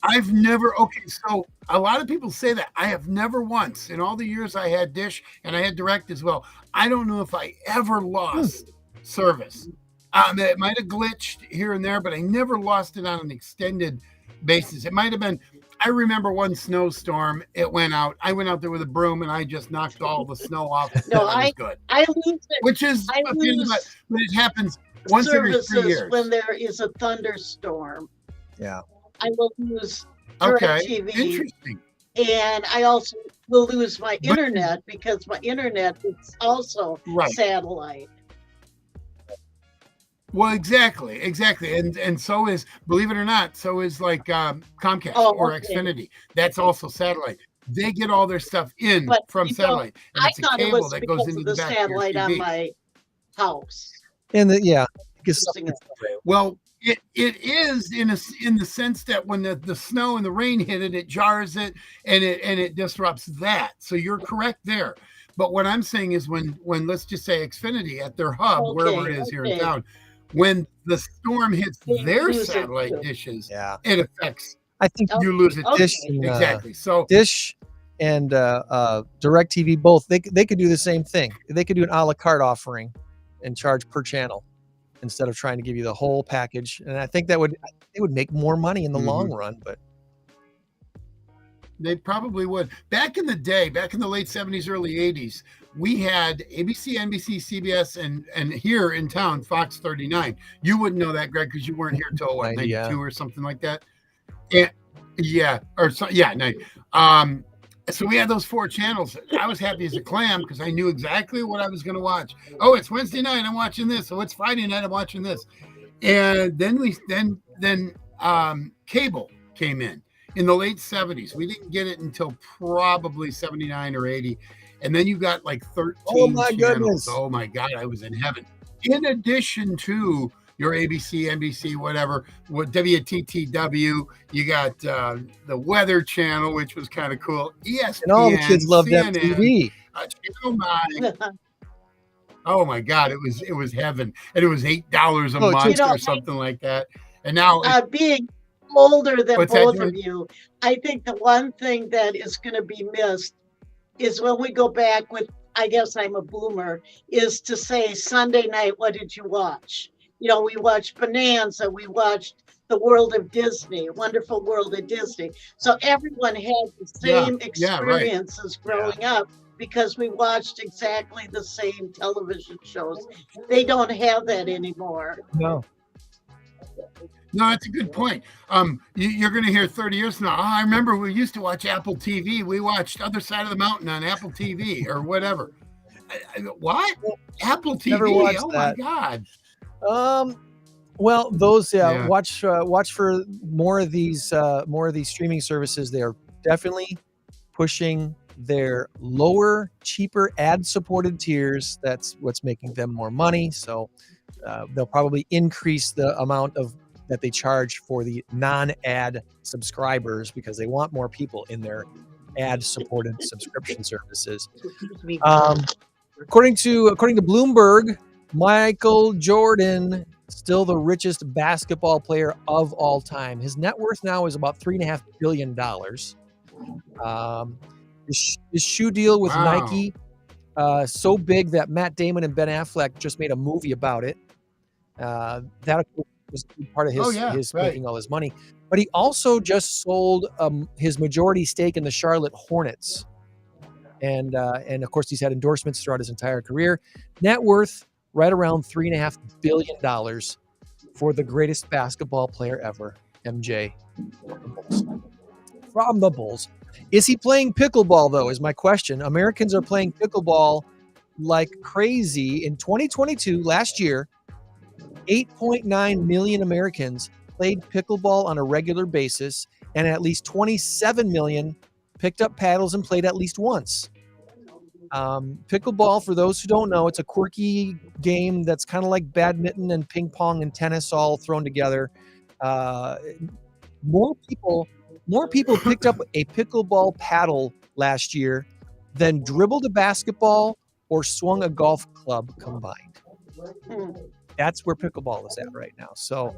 I've never, so a lot of people say that. I have never once, in all the years I had Dish and I had Direct as well, I don't know if I ever lost service. It might have glitched here and there, but I never lost it on an extended basis. It might have been, I remember one snowstorm, it went out. I went out there with a broom and I just knocked all the snow off. No, was good. I lose it. Which is, but it happens once every 3 years. When there is a thunderstorm. Yeah. I will lose Direct TV. Interesting. And I also will lose my internet because my internet is also satellite. Well, exactly. And so is, believe it or not, so is like Comcast or Xfinity. That's also satellite. They get all their stuff in from satellite. And it's a cable that goes into the back satellite of your TV. on my house. And well, it is in the sense that when the snow and the rain hit it, it jars it and it disrupts that. So you're correct there. But what I'm saying is when let's just say Xfinity at their hub, wherever it is here in town, when the storm hits their satellite dishes, it affects. I think you lose it. Dish Exactly. So Dish and Direct TV both they could do the same thing. They could do an a la carte offering and charge per channel instead of trying to give you the whole package. And I think they would make more money in the long run. But They probably would. Back in the day, back in the late 70s, early 80s, we had ABC, NBC, CBS, and here in town, Fox 39. You wouldn't know that, Greg, because you weren't here till what, 92 or something like that. And, yeah, or so, yeah, 90. So we had those 4 channels. I was happy as a clam because I knew exactly what I was going to watch. Oh, it's Wednesday night, I'm watching this. Oh, it's Friday night, I'm watching this. And then cable came in the late 70s. We didn't get it until probably 79 or 80. And then you got like 13 channels. Goodness. Oh my God, I was in heaven. In addition to your ABC, NBC, whatever, WTTW, you got the Weather Channel, which was kind of cool. ESPN, And all the kids loved CNN, MTV. Channel 9. Oh my God, it was heaven. And it was $8 a month or something like that. And now being older than What's that, both Joann? of you, I think the one thing that is going to be missed is when we go back with, I guess I'm a boomer, is to say Sunday night, what did you watch? You know, we watched Bonanza, we watched The World of Disney, Wonderful World of Disney. So everyone had the same experiences growing up because we watched exactly the same television shows. They don't have that anymore. No. No, that's a good point. You're going to hear 30 years from now. Oh, I remember we used to watch Apple TV. We watched Other Side of the Mountain on Apple TV or whatever. What? Apple TV? Never watched my that. God. Well, those watch for more of these streaming services. They are definitely pushing their lower, cheaper ad-supported tiers. That's what's making them more money. So they'll probably increase the amount of that they charge for the non-ad subscribers because they want more people in their ad-supported subscription services. According to Bloomberg, Michael Jordan, still the richest basketball player of all time. His net worth now is about $3.5 billion. His shoe deal with Nike, so big that Matt Damon and Ben Affleck just made a movie about it. That was part of his making all his money. But he also just sold his majority stake in the Charlotte Hornets. And of course, he's had endorsements throughout his entire career. Net worth right around $3.5 billion for the greatest basketball player ever, MJ from the Bulls. Is he playing pickleball, though, is my question. Americans are playing pickleball like crazy. In 2022, last year, 8.9 million Americans played pickleball on a regular basis, and at least 27 million picked up paddles and played at least once. Pickleball, for those who don't know, it's a quirky game that's kind of like badminton and ping pong and tennis all thrown together. More people picked up a pickleball paddle last year than dribbled a basketball or swung a golf club combined. That's where pickleball is at right now. So,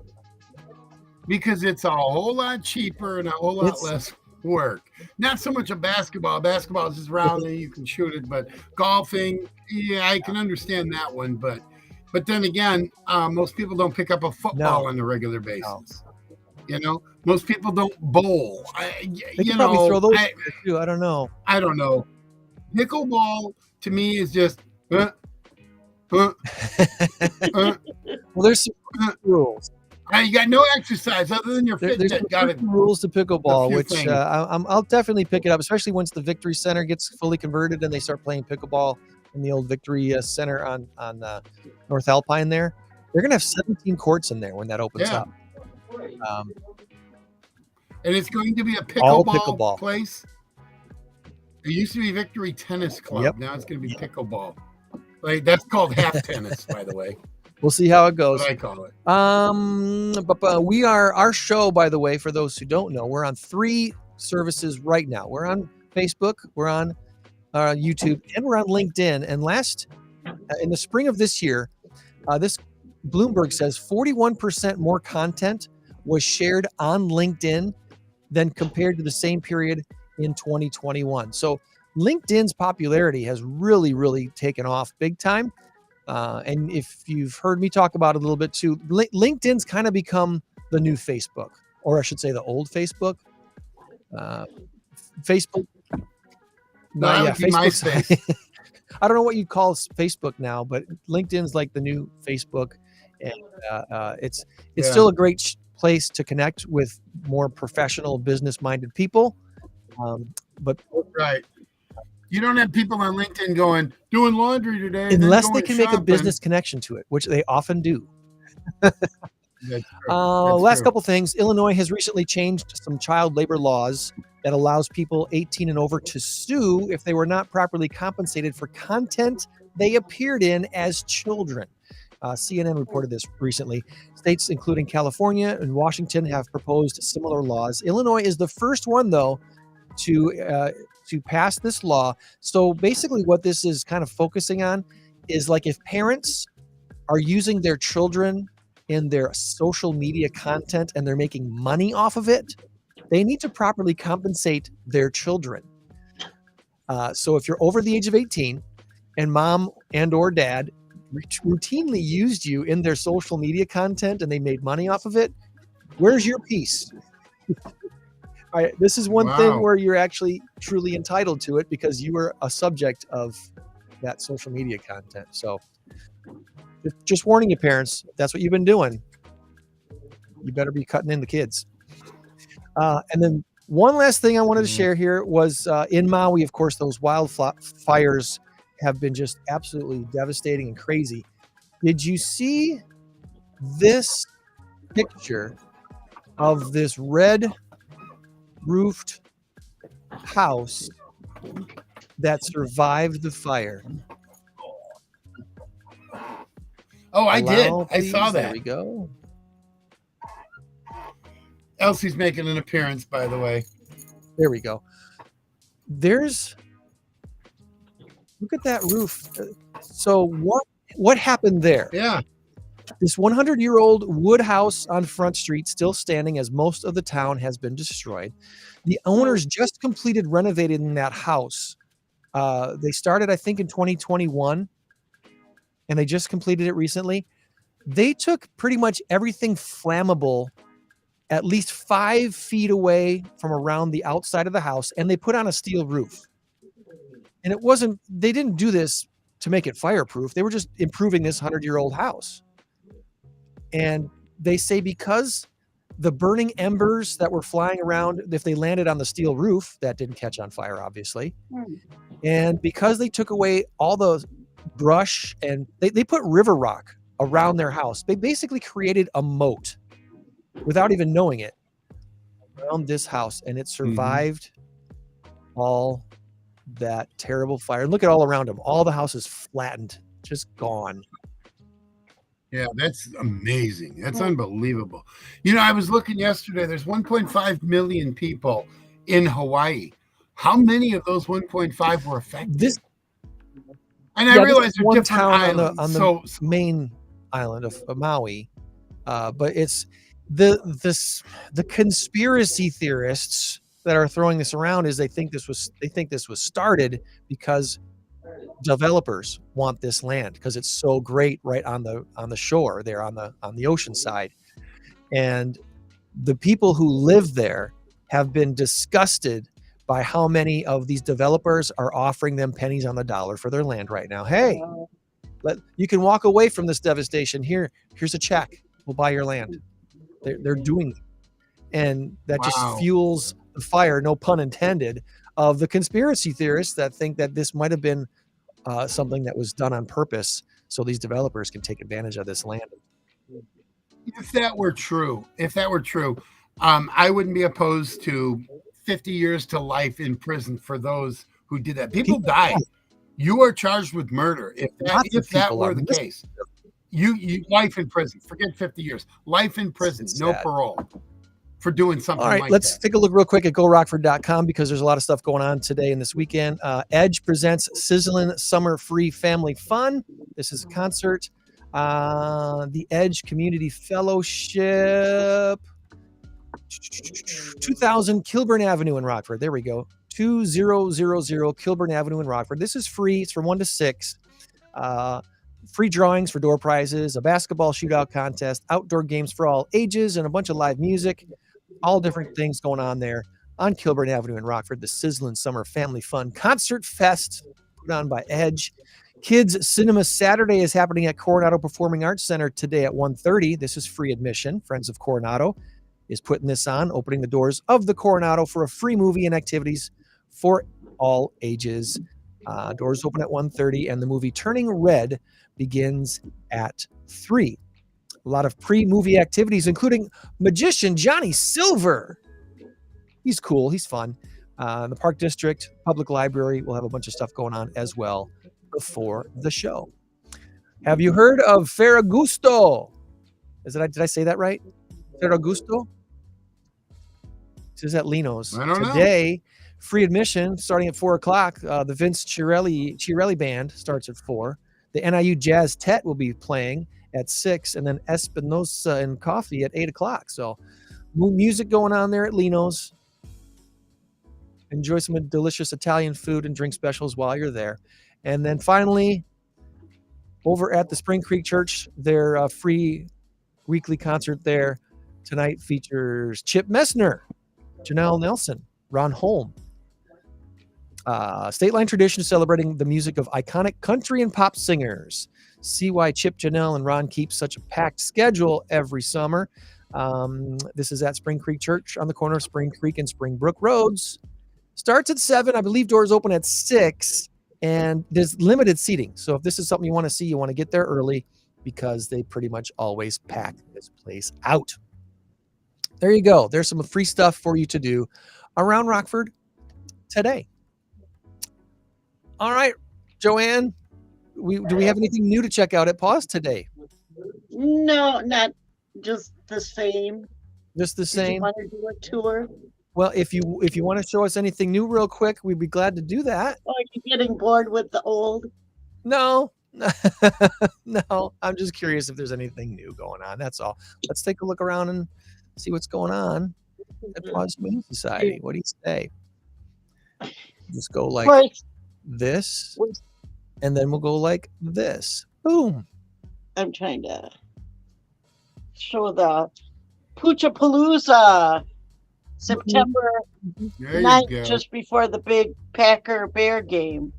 because it's a whole lot cheaper and a whole lot less work. Not so much a basketball. Basketball is just round and you can shoot it, but golfing, yeah, I can understand that one. But then again, most people don't pick up a football on a regular basis. You know, most people don't bowl. They can probably throw those too. I don't know. Pickleball to me is just. Well, there's some rules. You got no exercise other than your There's Fitbit. some rules to pickleball, which things. I'll definitely pick it up, especially once the Victory Center gets fully converted and they start playing pickleball in the old Victory Center on North Alpine there. They're going to have 17 courts in there when that opens up. And it's going to be a All pickleball pickleball. place. It used to be Victory Tennis Club. Yep. Now it's going to be pickleball. Like that's called half tennis, by the way. We'll see how it goes. What I call it. But we are, our show, by the way, for those who don't know, we're on 3 services right now. We're on Facebook, we're on YouTube, and we're on LinkedIn. And in the spring of this year, this Bloomberg says 41% more content was shared on LinkedIn than compared to the same period in 2021. So LinkedIn's popularity has really, really taken off big time. And if you've heard me talk about it a little bit too, LinkedIn's kind of become the new Facebook, or I should say the old Facebook. Facebook. No, that would be MySpace. I don't know what you'd call Facebook now, but LinkedIn's like the new Facebook, and it's still a great place to connect with more professional, business-minded people. But right, you don't have people on LinkedIn doing laundry today, unless they can make a business connection to it, which they often do. Last couple things. Illinois has recently changed some child labor laws that allows people 18 and over to sue if they were not properly compensated for content they appeared in as children. CNN reported this recently. States including California and Washington have proposed similar laws. Illinois is the first one, though, to pass this law. So basically what this is kind of focusing on is like if parents are using their children in their social media content and they're making money off of it, they need to properly compensate their children. So if you're over the age of 18 and mom and or dad routinely used you in their social media content and they made money off of it, where's your piece? All right, this is one thing where you're actually truly entitled to it because you were a subject of that social media content. So just warning you, parents, if that's what you've been doing, you better be cutting in the kids. And then one last thing I wanted to share here was in Maui, of course, those wildfires have been just absolutely devastating and crazy. Did you see this picture of this red roofed house that survived the fire? Oh, I did. I saw that. There we go. Elsie's making an appearance, by the way. There we go. Look at that roof. So what happened there? Yeah. This 100-year-old wood house on Front Street still standing as most of the town has been destroyed. The owners just completed renovating that house. They started, I think, in 2021, and they just completed it recently. They took pretty much everything flammable at least 5 feet away from around the outside of the house, and they put on a steel roof. And they didn't do this to make it fireproof. They were just improving this 100-year-old house. And they say because the burning embers that were flying around, if they landed on the steel roof, that didn't catch on fire, obviously. And because they took away all the brush and they put river rock around their house, they basically created a moat without even knowing it around this house. And it survived all that terrible fire. Look at all around them. All the houses flattened, just gone. Yeah, that's amazing. That's unbelievable. You know, I was looking yesterday. There's 1.5 million people in Hawaii. How many of those 1.5 were affected? I realize they're one different town islands. on the main island of Maui, but it's the conspiracy theorists that are throwing this around is they think this was started because developers want this land because it's so great right on the shore there on the ocean side, and the people who live there have been disgusted by how many of these developers are offering them pennies on the dollar for their land right now. Hey, you can walk away from this devastation. Here's a check. We'll buy your land. They're doing it. And that just fuels the fire, no pun intended, of the conspiracy theorists that think that this might have been something that was done on purpose so these developers can take advantage of this land. If that were true, I wouldn't be opposed to 50 years to life in prison for those who did that. People die. You are charged with murder. If that were the case, you life in prison. Forget 50 years. Life in prison, no parole for doing something like that. All right, let's take a look real quick at GoRockford.com because there's a lot of stuff going on today and this weekend. Edge presents Sizzlin' Summer Free Family Fun. This is a concert. The Edge Community Fellowship. 2000 Kilburn Avenue in Rockford. There we go. 2000 Kilburn Avenue in Rockford. This is free. It's from 1 to 6. Free drawings for door prizes, a basketball shootout contest, outdoor games for all ages, and a bunch of live music. All different things going on there. on Kilburn Avenue in Rockford, the Sizzlin' Summer Family Fun Concert Fest put on by Edge. Kids Cinema Saturday is happening at Coronado Performing Arts Center today at 1:30. This is free admission. Friends of Coronado is putting this on, opening the doors of the Coronado for a free movie and activities for all ages. Doors open at 1:30, and the movie Turning Red begins at 3. A lot of pre-movie activities, including magician Johnny Silver. He's cool. He's fun. The Park District Public Library will have a bunch of stuff going on as well before the show. Have you heard of Ferragusto? Did I say that right? Ferragusto? This is at Lino's. I don't know. Today, free admission starting at 4 o'clock. The Vince Chiarelli Band starts at 4. The NIU Jazz Tet will be playing at 6, and then Espinosa and Coffee at 8 o'clock. So music going on there at Lino's. Enjoy some delicious Italian food and drink specials while you're there. And then finally, over at the Spring Creek Church, their free weekly concert there tonight features Chip Messner, Janelle Nelson, Ron Holm. State Line Tradition celebrating the music of iconic country and pop singers. See why Chip, Janelle, and Ron keep such a packed schedule every summer. This is at Spring Creek Church on the corner of Spring Creek and Springbrook Roads. Starts at 7. I believe doors open at 6. And there's limited seating. So if this is something you want to see, you want to get there early because they pretty much always pack this place out. There you go. There's some free stuff for you to do around Rockford today. All right, Joann, do we have anything new to check out at PAWS today? No, not just the same. Just the Did you same? want to do a tour? Well, if you want to show us anything new real quick, we'd be glad to do that. Or are you getting bored with the old? No, no, I'm just curious if there's anything new going on. That's all. Let's take a look around and see what's going on at PAWS Humane Society. What do you say? Just go like this, and then we'll go like this. Boom. I'm trying to show the Poochapalooza, September There you 9th, go. just before the big Packer Bear game.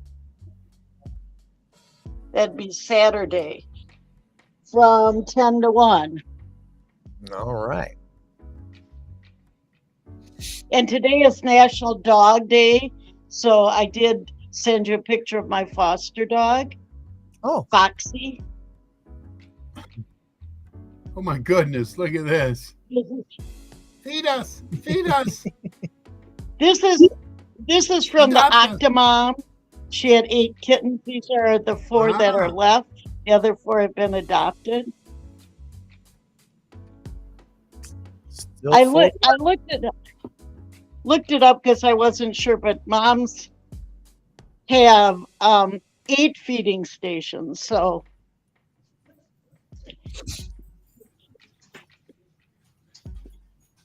That'd be Saturday from 10 to 1. All right. And today is National Dog Day. So I did send you a picture of my foster dog. Oh, Foxy. Oh my goodness, look at this. Feed us. Feed us. This is from the Adopt Octomom. She had 8 kittens. These are the 4 that are left. The other 4 have been adopted. still I full. looked it up because I wasn't sure, but moms have 8 feeding stations. So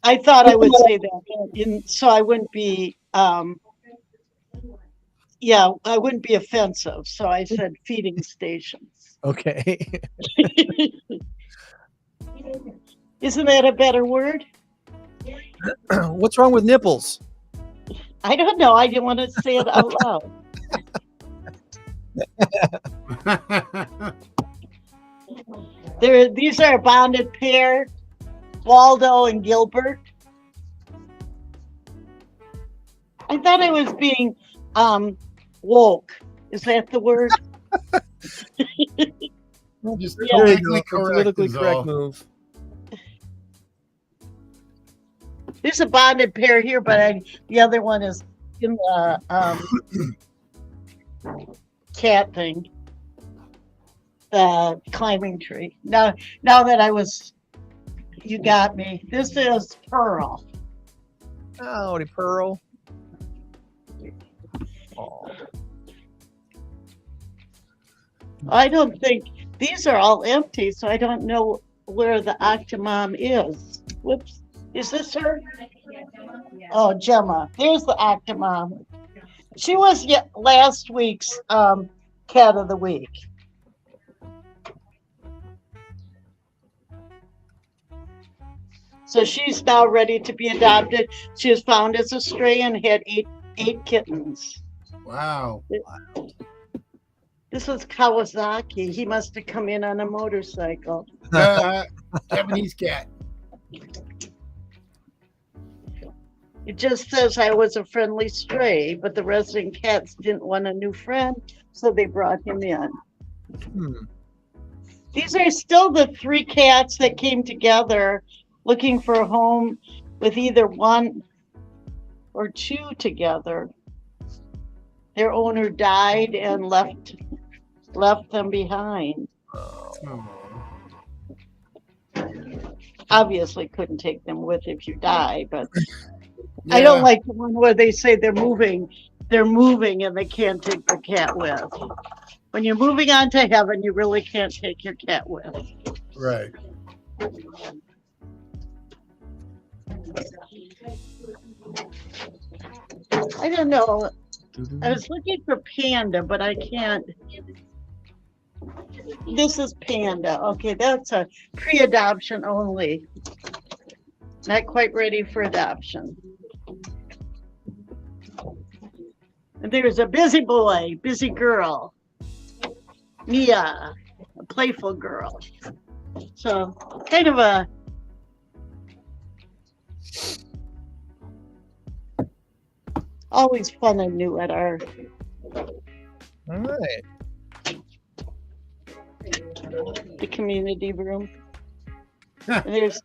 I thought I would say that, so I wouldn't be I wouldn't be offensive. So I said feeding stations. Okay. Isn't that a better word? What's wrong with nipples? I don't know. I didn't want to say it out loud. These are a bonded pair, Waldo and Gilbert. I thought I was being woke. Is that the word? Just Yeah. There you go. politically correct Politically is correct all. move. There's a bonded pair here, but the other one is in the cat thing, the climbing tree. Now that you got me. This is Pearl. Howdy, Pearl. Oh. I don't think these are all empty, so I don't know where the Octomom is. Whoops. Is this her? Oh, Gemma. There's the Octomom. She was last week's cat of the week. So she's now ready to be adopted. She was found as a stray and had eight kittens. Wow. This was Kawasaki. He must have come in on a motorcycle. Japanese cat. It just says I was a friendly stray, but the resident cats didn't want a new friend, so they brought him in. These are still the 3 cats that came together looking for a home with either 1 or 2 together. Their owner died and left them behind. Obviously couldn't take them with if you die, but Yeah. I don't like the one where they say they're moving and they can't take the cat with. When you're moving on to heaven, you really can't take your cat with. Right. I don't know. I was looking for Panda, but I can't. This is Panda. Okay, that's a pre-adoption only. Not quite ready for adoption. And there's a busy boy, busy girl. Mia, a playful girl. So kind of a always fun and new at our All right. the community room. And there's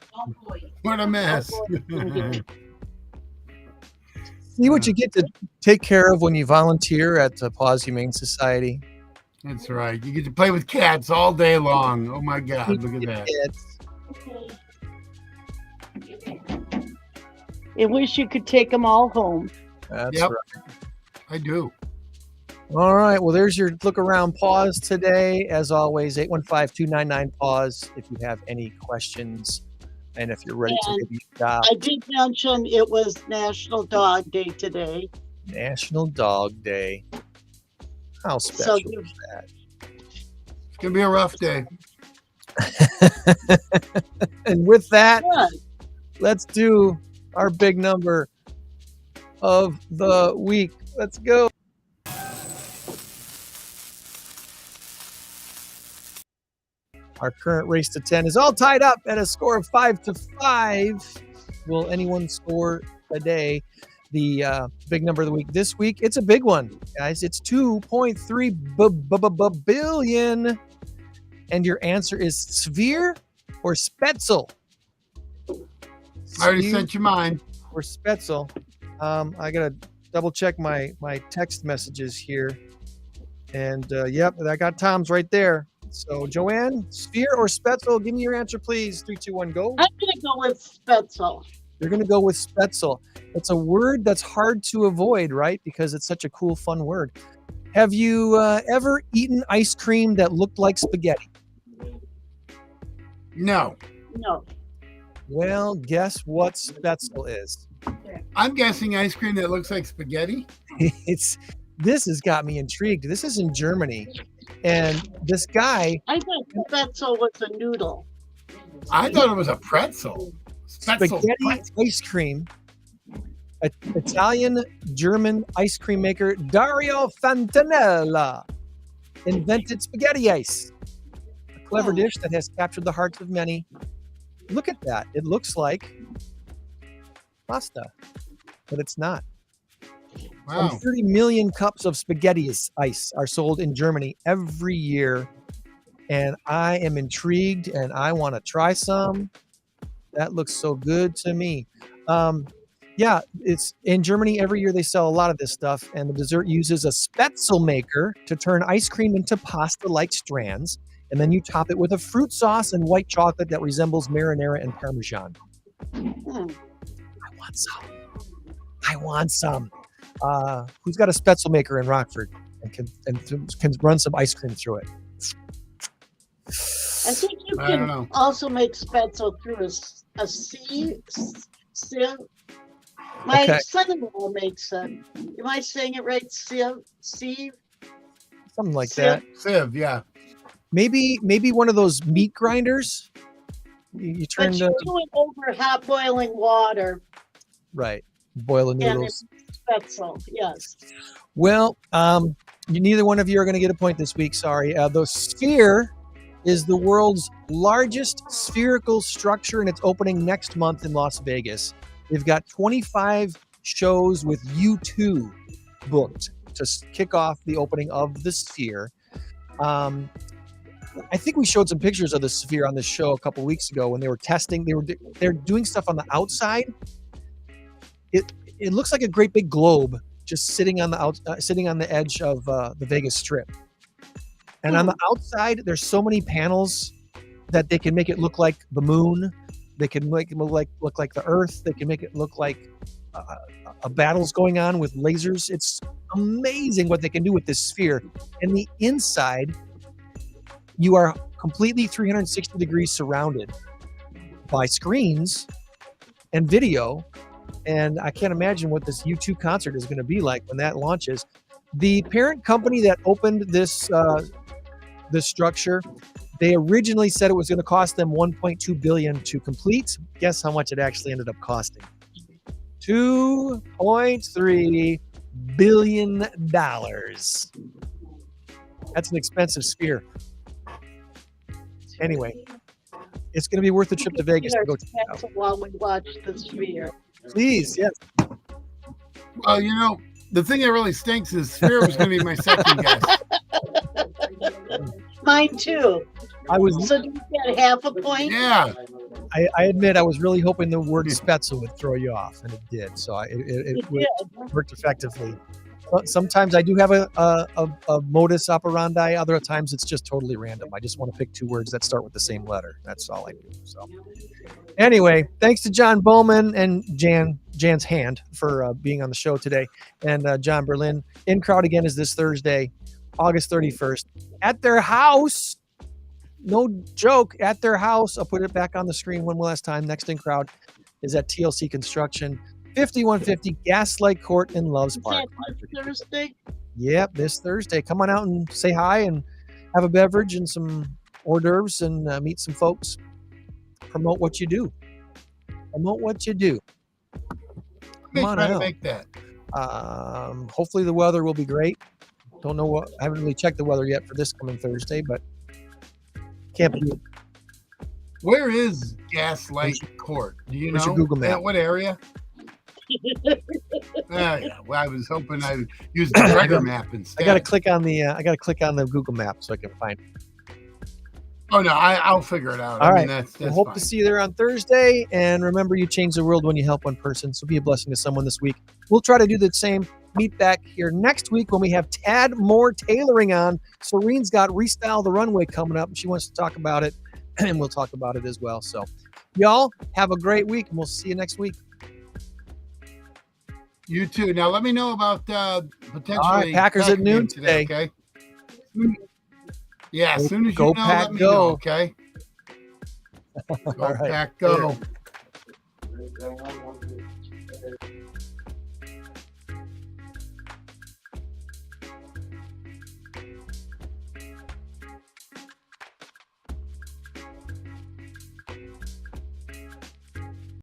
What a mess. See what you get to take care of when you volunteer at the PAWS Humane Society. That's right. You get to play with cats all day long. Oh my God, look at that. I wish you could take them all home. That's Yep. right. I do. All right. Well, there's your look around PAWS today. As always, 815-299-PAWS if you have any questions and if you're ready And to adopt. I did mention it was National Dog Day today. National Dog Day. How special is that? It's going to be a rough day. And with that, Yeah. let's do our big number of the week. Let's go. Our current race to 10 is all tied up at a score of 5-5. Will anyone score today? The big number of the week this week, it's a big one, guys. It's 2.3 billion. And your answer is Sphere or Spaetzle? I already Sphere sent you mine. or Spaetzle. I gotta double check my text messages here. And yep, I got Tom's right there. So Joann, Sphere or Spaetzle? Give me your answer, please. 3, 2, 1, go. I'm gonna go with Spaetzle. You're gonna go with Spaetzle. It's a word that's hard to avoid, right? Because it's such a cool, fun word. Have you ever eaten ice cream that looked like spaghetti? No. No. Well, guess what Spaetzle is? I'm guessing ice cream that looks like spaghetti. This has got me intrigued. This is in Germany, and this guy I thought Spaetzle was a noodle. I thought it was a pretzel. Spaetzle spaghetti pretzel. ice cream. Italian German ice cream maker Dario Fantanella invented spaghetti ice, a clever dish that has captured the hearts of many. Look at that. It looks like pasta, but it's not. Wow. 30 million cups of spaghetti ice are sold in Germany every year, and I am intrigued and I want to try some. That looks so good to me. Yeah, it's in Germany every year. They sell a lot of this stuff, and the dessert uses a Spaetzle maker to turn ice cream into pasta-like strands, and then you top it with a fruit sauce and white chocolate that resembles marinara and parmesan. I want some. Who's got a Spaetzle maker in Rockford and can run some ice cream through it? I think you I don't can know. also make Spaetzle through a sieve. My Okay. son-in-law makes it. Am I saying it right? Sieve? Something like Sieve. that. Sieve, yeah. Maybe one of those meat grinders, You turn But you do it over hot boiling water right. Boil the and noodles. it's Spaetzle, yes. Well, neither one of you are going to get a point this week. Sorry. The Sphere is the world's largest spherical structure, and it's opening next month in Las Vegas. They've got 25 shows with U2 booked to kick off the opening of the Sphere. I think we showed some pictures of the Sphere on this show a couple weeks ago when they were testing. They're doing stuff on the outside. It looks like a great big globe just sitting on the edge of the Vegas Strip. And on the outside, there's so many panels that they can make it look like the moon. They can make it look like the Earth. They can make it look like a battle's going on with lasers. It's amazing what they can do with this Sphere. And the inside, you are completely 360 degrees surrounded by screens and video. And I can't imagine what this U2 concert is going to be like when that launches. The parent company that opened this structure, they originally said it was going to cost them $1.2 billion to complete. Guess how much it actually ended up costing? $2.3 billion. That's an expensive Sphere. Anyway, it's going to be worth the trip to Vegas to go check it out. While we watch the Sphere. Please, yes. Well, the thing that really stinks is Sphere was going to be my second guess. Mine too. So do you get half a point? Yeah. I admit I was really hoping the word Spaetzle would throw you off, and it did. So it worked effectively. Sometimes I do have a modus operandi. Other times it's just totally random. I just want to pick two words that start with the same letter. That's all I do. So anyway, thanks to John Bowman and Jan's hand for being on the show today, and John Berlin. INCROWD again is this Thursday, August 31st, at their house. No joke, at their house. I'll put it back on the screen one last time. Next INCROWD is at TLC Construction, 5150 Gaslight Court in Loves Park. Thursday? Yep, this Thursday. Come on out and say hi and have a beverage and some hors d'oeuvres and meet some folks. Promote what you do. Promote what you do. Come on out. Make that. Hopefully the weather will be great. Don't know I haven't really checked the weather yet for this coming Thursday, but can't be. Where is Gaslight Court? Do you know? Where's your Google map? What area? Yeah. Well, I was hoping I would use the Gregor map instead. I got to click on the Google map so I can find it. Oh no, I'll figure it out. All right. That's we'll hope fine. to see you there on Thursday. And remember, you change the world when you help one person. So be a blessing to someone this week. We'll try to do the same. Meet back here next week when we have Tad Moore tailoring on. Serene's got Restyle the Runway coming up, and she wants to talk about it, and we'll talk about it as well. So y'all have a great week, and we'll see you next week. You too. Now let me know about potentially. All right, Packers at noon today. Okay. Yeah, as soon as go you know, Pack, let me go. know. Okay. Go All right. Pack, go.